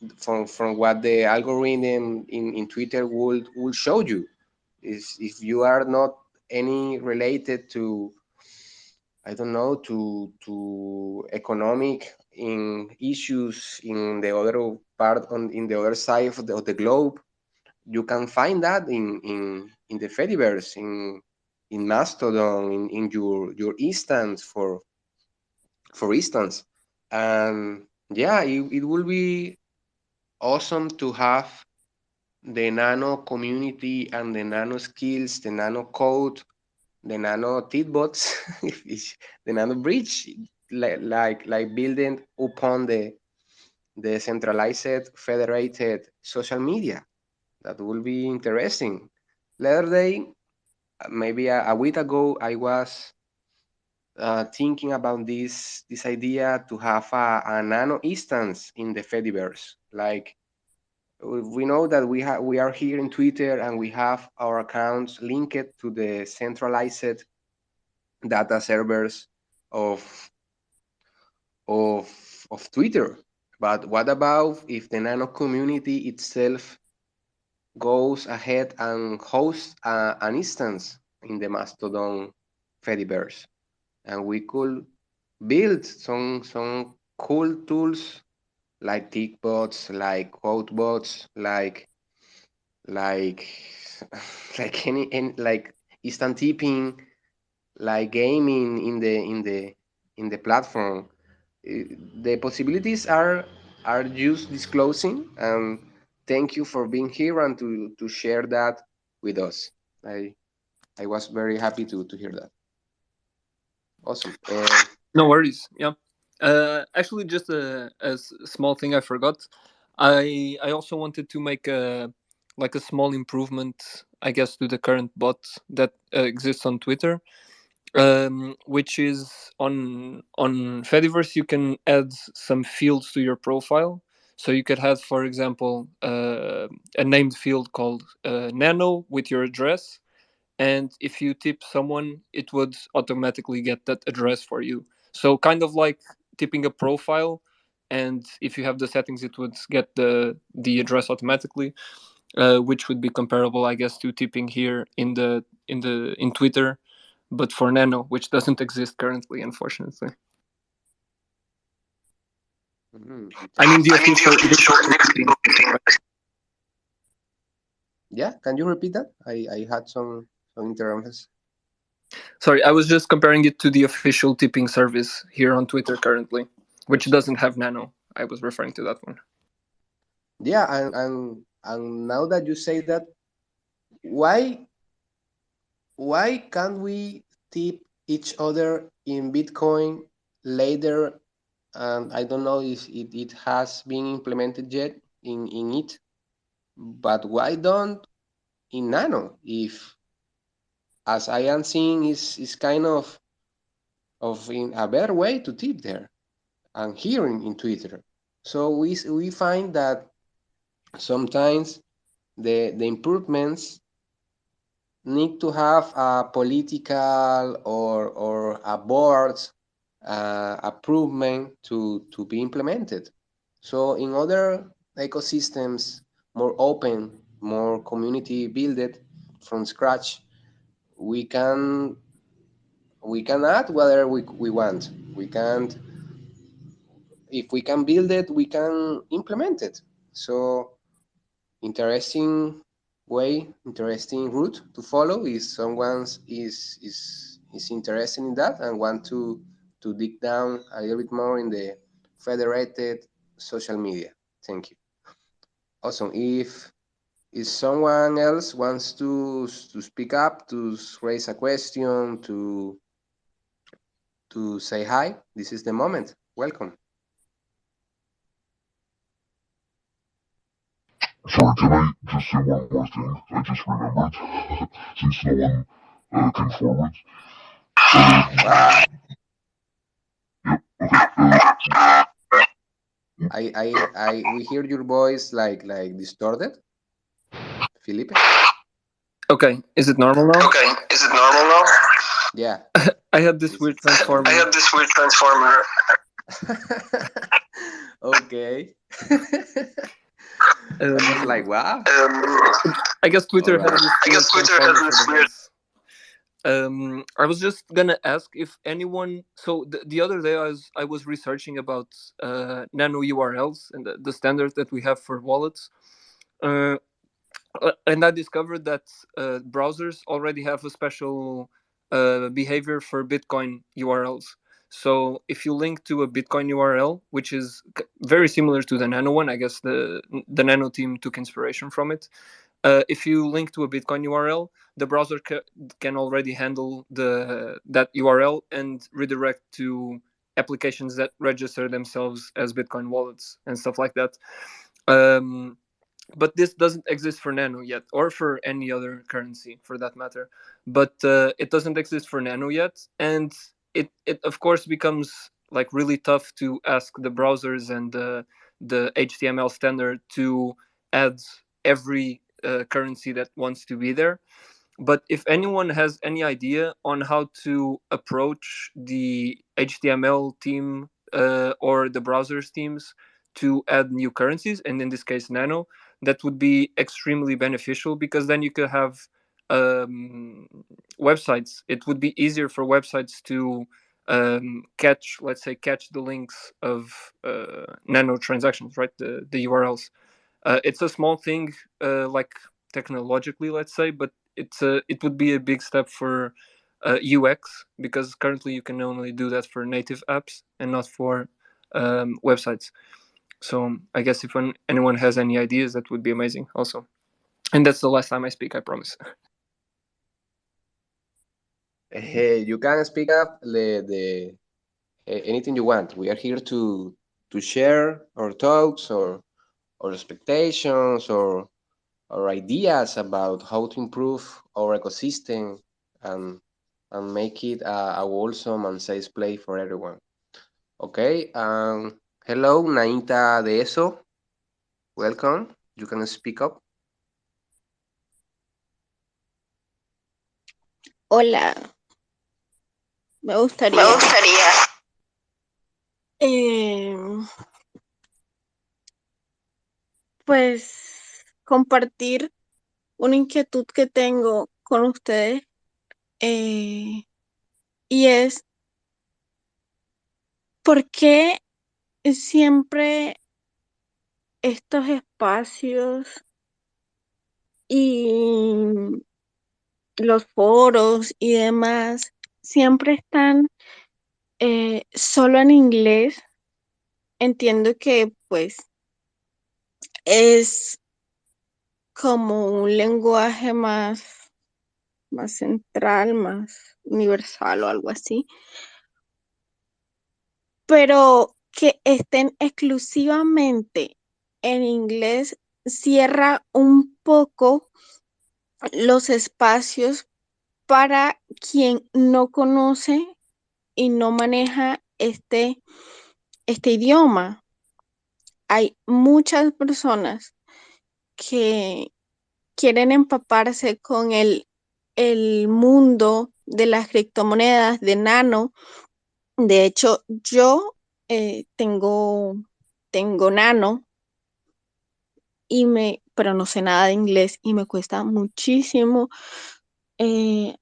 the algorithm in Twitter will show you. Is if you are not any related to, I don't know, to economic in issues in the other part on in the other side of the globe, you can find that in the Fediverse, in Mastodon, in your instance for instance. And yeah, it will be awesome to have the nano community and the nano skills, the nano code, the nano tidbots, the nano bridge, like building upon the centralized federated social media. That will be interesting. The other day, maybe a week ago, I was thinking about this idea to have a nano instance in the Fediverse. Like we know that we are here in Twitter and we have our accounts linked to the centralized data servers of of of Twitter. But what about if the nano community itself goes ahead and hosts an instance in the Mastodon Fediverse, and we could build some cool tools like tick bots, like quote bots, like like any like instant tipping, like gaming in the platform. The possibilities are just disclosing, and thank you for being here and to share that with us. I was very happy to hear that. Awesome. No worries. Yeah. Actually, just a small thing I forgot. I also wanted to make a like a small improvement, I guess, to the current bot that exists on Twitter, which is on Fediverse. You can add some fields to your profile. So you could have, for example, a named field called Nano with your address, and if you tip someone, it would automatically get that address for you. So kind of like tipping a profile, and if you have the settings, it would get the address automatically, which would be comparable, I guess, to tipping here in Twitter, but for Nano, which doesn't exist currently, unfortunately. I mean, Interesting. the official tipping. Yeah, can you repeat that? I had some interruptions. Sorry, I was just comparing it to the official tipping service here on Twitter currently, which doesn't have Nano. I was referring to that one. Yeah, and now that you say that, why why can't we tip each other in Bitcoin later and I don't know if it has been implemented yet in it. But why don't in Nano? If as I am seeing is kind of in a better way to tip there and hearing in Twitter. So we find that sometimes the improvements need to have a political or a board's approval to be implemented. So in other ecosystems, more open, more community built from scratch, we can we can add whatever we want. We can't if we can build it, we can implement it. So interesting way, interesting route to follow is someone's is interested in that and want to dig down a little bit more in the federated social media. Thank you. Awesome. If someone else wants to speak up, to raise a question, to say hi, this is the moment. Welcome. Sorry, can I just say one more thing? I just remembered, since no one came forward. Wow. Yep, okay. We hear your voice like distorted, Felipe. Okay, is it normal now? Okay, is it normal now? Yeah. I had this weird transformer. I have this weird transformer. Okay. I was like, wow. I guess Twitter Alright. has this I weird guess Twitter has transformer this for the weird. voice. I was just gonna ask if anyone. So the other day I was researching about nano URLs and the standard that we have for wallets. Uh, and I discovered that browsers already have a special behavior for Bitcoin URLs. So if you link to a Bitcoin URL, which is very similar to the Nano one, I guess the Nano team took inspiration from it. If you link to a Bitcoin URL, the browser can already handle that URL and redirect to applications that register themselves as Bitcoin wallets and stuff like that. But this doesn't exist for Nano yet, or for any other currency for that matter. But it doesn't exist for Nano yet, and it of course becomes like really tough to ask the browsers and the HTML standard to add every currency that wants to be there. But if anyone has any idea on how to approach the HTML team or the browsers teams to add new currencies, and in this case Nano, that would be extremely beneficial, because then you could have um, websites. It would be easier for websites to catch, let's say, catch the links of Nano transactions, right? The URLs. It's a small thing, like technologically, let's say, but it would be a big step for UX, because currently you can only do that for native apps and not for websites. So I guess if anyone has any ideas, that would be amazing also. And that's the last time I speak, I promise. Hey, you can speak up anything you want. We are here to share our thoughts or expectations or ideas about how to improve our ecosystem and and make it a wholesome and safe place for everyone. Okay. Hello, Nainta de Eso. Welcome. You can speak up. Hola, me Me gustaría gustaría. em, pues compartir una inquietud que tengo con ustedes, eh, y es por qué siempre estos espacios y los foros y demás siempre están solo en inglés. Entiendo que pues es como un lenguaje más central, más universal o algo así. Pero que estén exclusivamente en inglés cierra un poco los espacios para quien no conoce y no maneja este idioma. Hay muchas personas que quieren empaparse con el mundo de las criptomonedas de Nano. De hecho, yo tengo Nano pero no sé nada de inglés y me cuesta muchísimo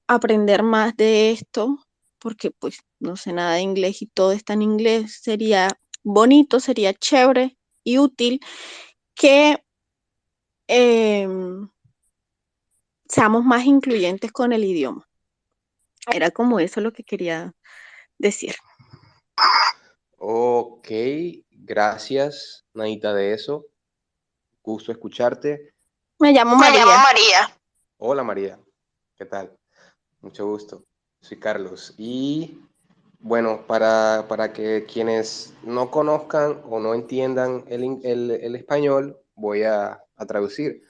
aprender más de esto porque pues no sé nada de inglés y todo está en inglés. Sería bonito, sería chévere y útil que em, seamos más incluyentes con el idioma. Era como eso lo que quería decir. Ok, gracias, Naita, de eso. Gusto escucharte. Me llamo Me llamo María. María. Hola, María. ¿Qué tal? Mucho gusto. Soy Carlos. Y bueno, para que quienes no conozcan o no entiendan el español, voy a traducir.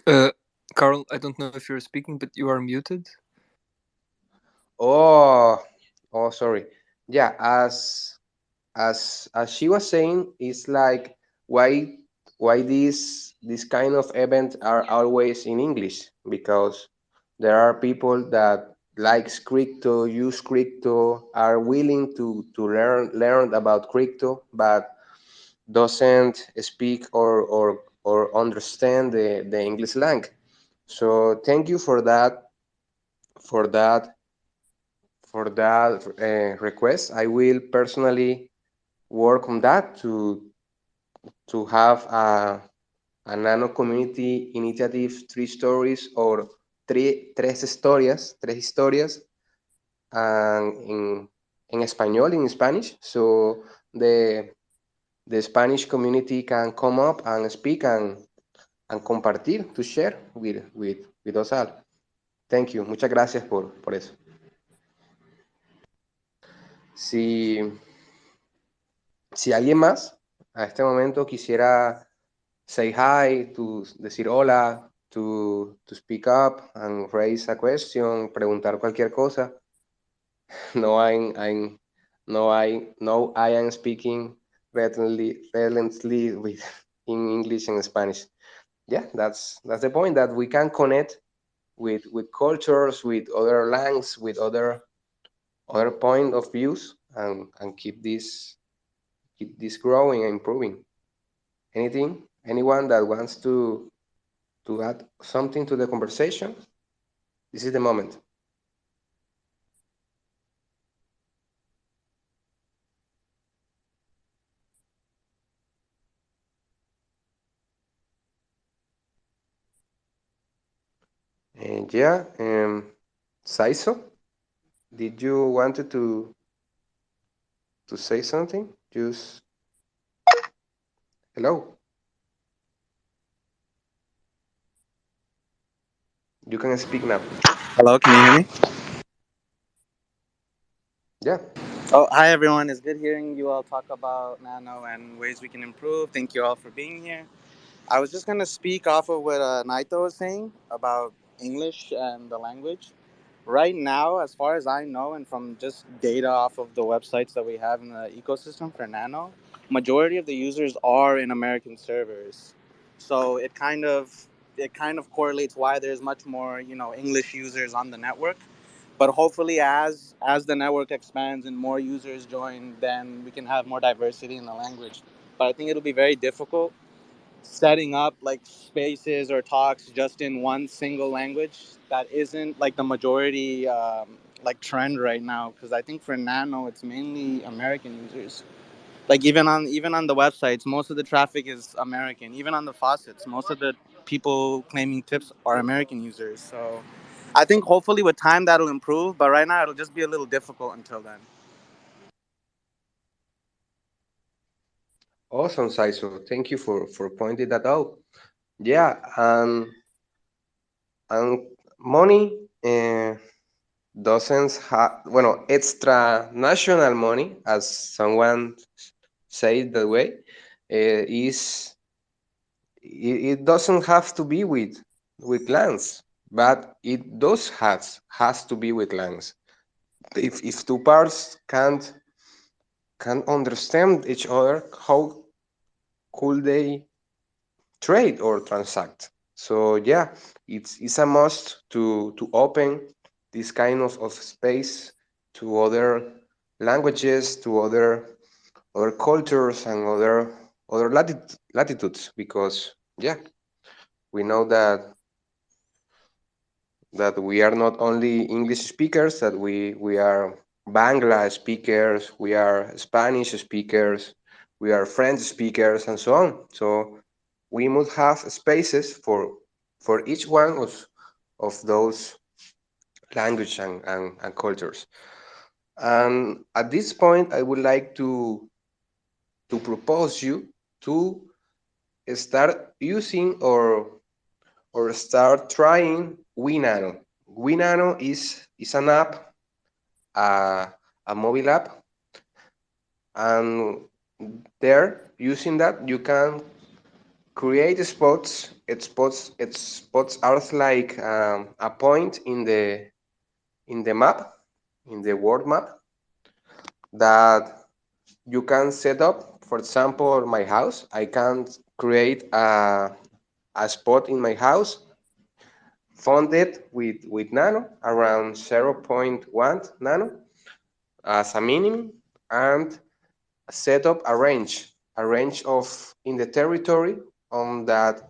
Uh, Carl, I don't know if you're speaking, but you are muted. Oh, oh, sorry. Yeah, as she was saying, it's like why these kind of events are always in English, because there are people that likes crypto, use crypto, are willing to learn about crypto, but doesn't speak or understand the English language. So thank you for that request. I will personally work on that to have a nano community initiative, three stories or tres historias en español, in Spanish. So the Spanish community can come up and speak and compartir, to share with us all. Thank you. Muchas gracias por eso. Si, si alguien más a este momento quisiera say hi, to decir hola, to speak up and raise a question, preguntar cualquier cosa. No, no, I am speaking relentlessly with in English and Spanish. Yeah, that's the point, that we can connect with cultures, with other languages, with other point of views, and keep this growing and improving. Anything, anyone that wants to add something to the conversation? This is the moment. And yeah, Saiso, did you wanted to say something? Just hello. You can speak now. Hello, can you hear me? Yeah. Oh, hi everyone. It's good hearing you all talk about Nano and ways we can improve. Thank you all for being here. I was just going to speak off of what Naito was saying about English and the language. Right now, as far as I know, and from just data off of the websites that we have in the ecosystem for Nano, majority of the users are in American servers. So it kind of correlates why there's much more English users on the network. But hopefully, as the network expands and more users join, then we can have more diversity in the language. But I think it'll be very difficult setting up like spaces or talks just in one single language that isn't like the majority like trend right now, because I think for Nano it's mainly American users. Like even on the websites, most of the traffic is American. Even on the faucets, most of the people claiming tips are American users. So I think hopefully with time that'll improve, but right now it'll just be a little difficult until then. Awesome, Saiso. Thank you for pointing that out. Yeah, and money doesn't have, bueno, extra national money, as someone said that way, is it doesn't have to be with lands, but it does has to be with lands. If two parts can't understand each other, how could they trade or transact? So yeah, it's a must to open this kind of space to other languages, to other cultures and other latitudes, because yeah, we know that we are not only English speakers, that we are Bangla speakers, we are Spanish speakers, we are French speakers, and so on. So we must have spaces for each one of those language and cultures. And at this point, I would like to propose you to start using or start trying WeNano. WeNano is an app, uh, a mobile app, and there using that you can create spots. Its spots are like a point in the map, in the world map, that you can set up. For example, my house. I can create a spot in my house, funded with Nano around zero point 0.1 Nano as a minimum, and set up a range of in the territory on that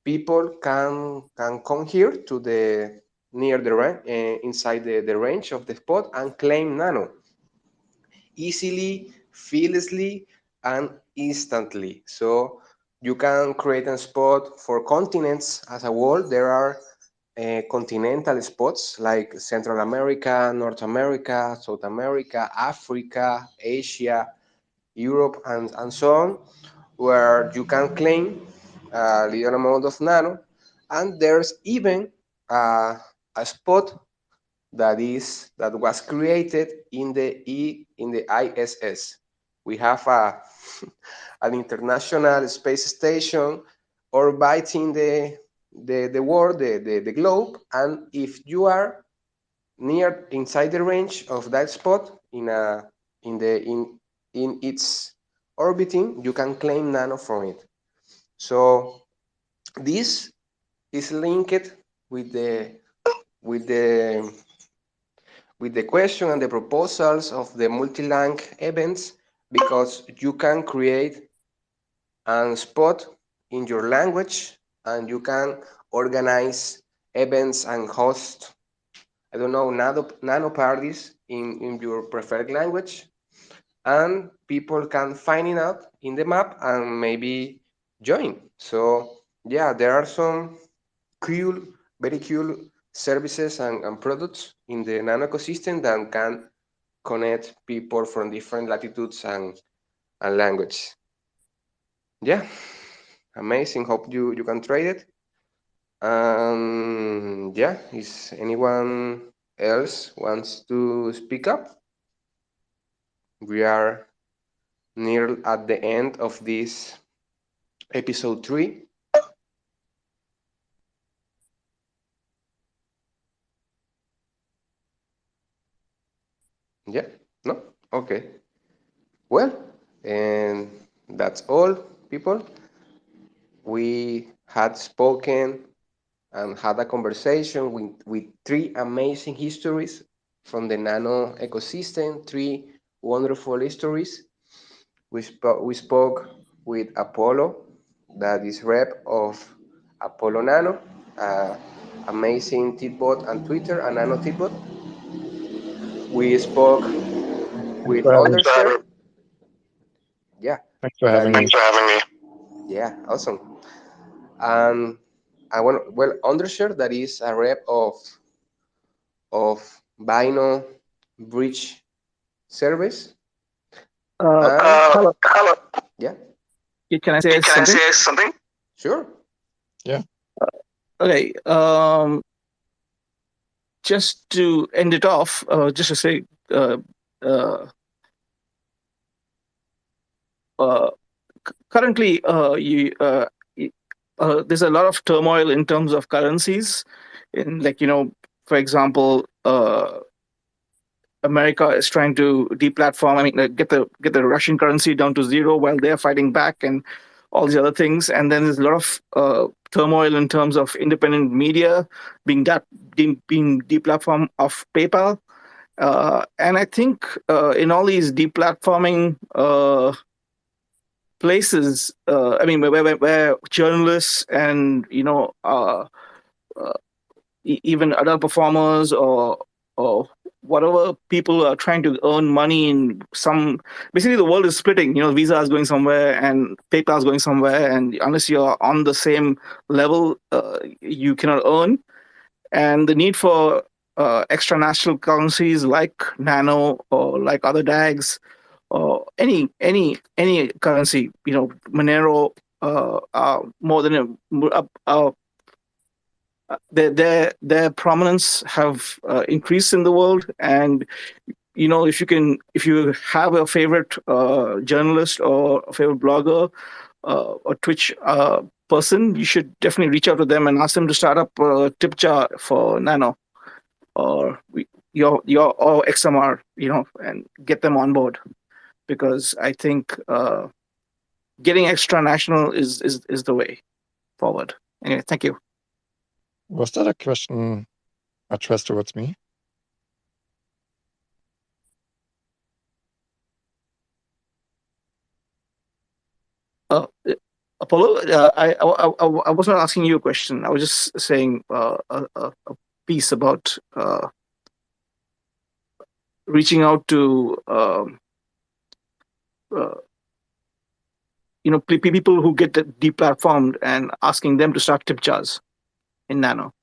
people can come here to the near the inside the range of the spot and claim Nano easily, fearlessly, and instantly. So you can create a spot for continents as a whole. There are continental spots like Central America, North America, South America, Africa, Asia, Europe, and so on, where you can claim a little amount of Nano. And there's even a spot that was created in the ISS. We have an international space station orbiting the world, the globe, and if you are near inside the range of that spot in the in its orbiting, you can claim Nano from it. So this is linked with the with the with the question and the proposals of the multi-lang events, because you can create a spot in your language and you can organize events and host, I don't know, nano parties in your preferred language, and people can find it out in the map and maybe join. So yeah, there are some cool, very cool services and products in the Nano ecosystem that can connect people from different latitudes and languages. Yeah, amazing. Hope you can trade it. Yeah, is anyone else wants to speak up? We are near at the end of this episode 3. Yeah, no? Okay. Well, and that's all, people. We had spoken and had a conversation with three amazing histories from the Nano ecosystem, three wonderful histories. We spoke with Apollo, that is rep of Apollo Nano, amazing Titbot on Twitter, a Nano Titbot. We spoke with for having, Undershare. Yeah, thanks for that having me. is. Yeah, awesome. And I want well Undershare that is a rep of Bino Bridge Service. And Hello. yeah, Can I say something? sure. Yeah. Okay. Just to end it off, just to say, uh, uh, uh, currently, there's a lot of turmoil in terms of currencies. In like for example, America is trying to deplatform. I mean, like, get the Russian currency down to zero while they're fighting back, and all these other things. And then there's a lot of turmoil in terms of independent media being deplatformed of PayPal. And I think in all these deplatforming places, I mean, where journalists and uh, even adult performers or whatever people are trying to earn money in some, basically the world is splitting. Visa is going somewhere and PayPal is going somewhere, and unless you're on the same level, you cannot earn. And the need for extra national currencies like Nano or like other DAGs or any currency, Monero, more than their prominence have increased in the world. And if you have a favorite journalist or a favorite blogger or Twitch person, you should definitely reach out to them and ask them to start up a tip jar for Nano or your or XMR, and get them on board, because I think getting extra national is the way forward. Anyway, thank you. Was that a question addressed towards me? Apollo, I was not asking you a question. I was just saying a piece about reaching out to people who get deplatformed and asking them to start tip jars in Nano.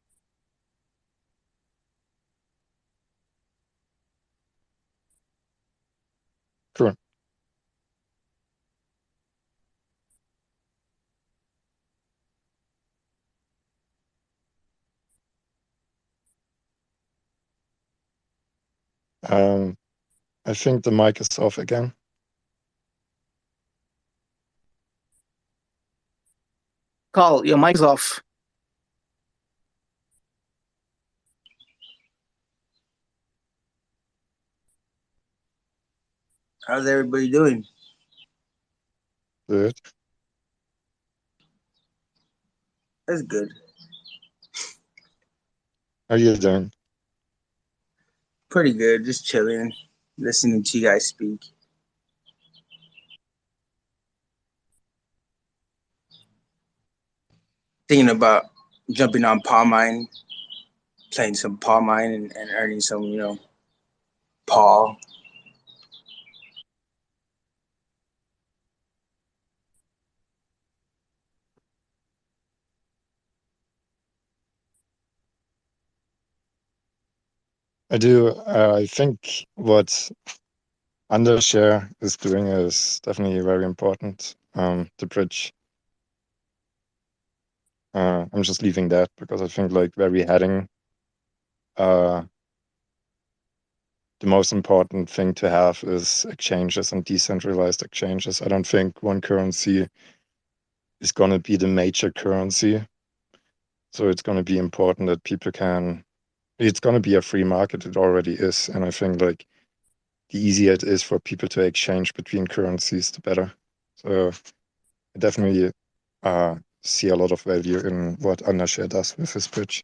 Sure. I think the mic is off again. Carl, your mic's off. How's everybody doing? Good. That's good. How are you doing? Pretty good. Just chilling, listening to you guys speak. Thinking about jumping on Paw Mine, playing some Paw Mine and earning some, Paw. I do. I think what Undershare is doing is definitely very important to bridge. I'm just leaving that because I think like where we're heading, the most important thing to have is exchanges and decentralized exchanges. I don't think one currency is going to be the major currency. So it's going to be important that people can, it's going to be a free market. It already is. And I think like the easier it is for people to exchange between currencies, the better. So I definitely see a lot of value in what Undershare does with his bridge.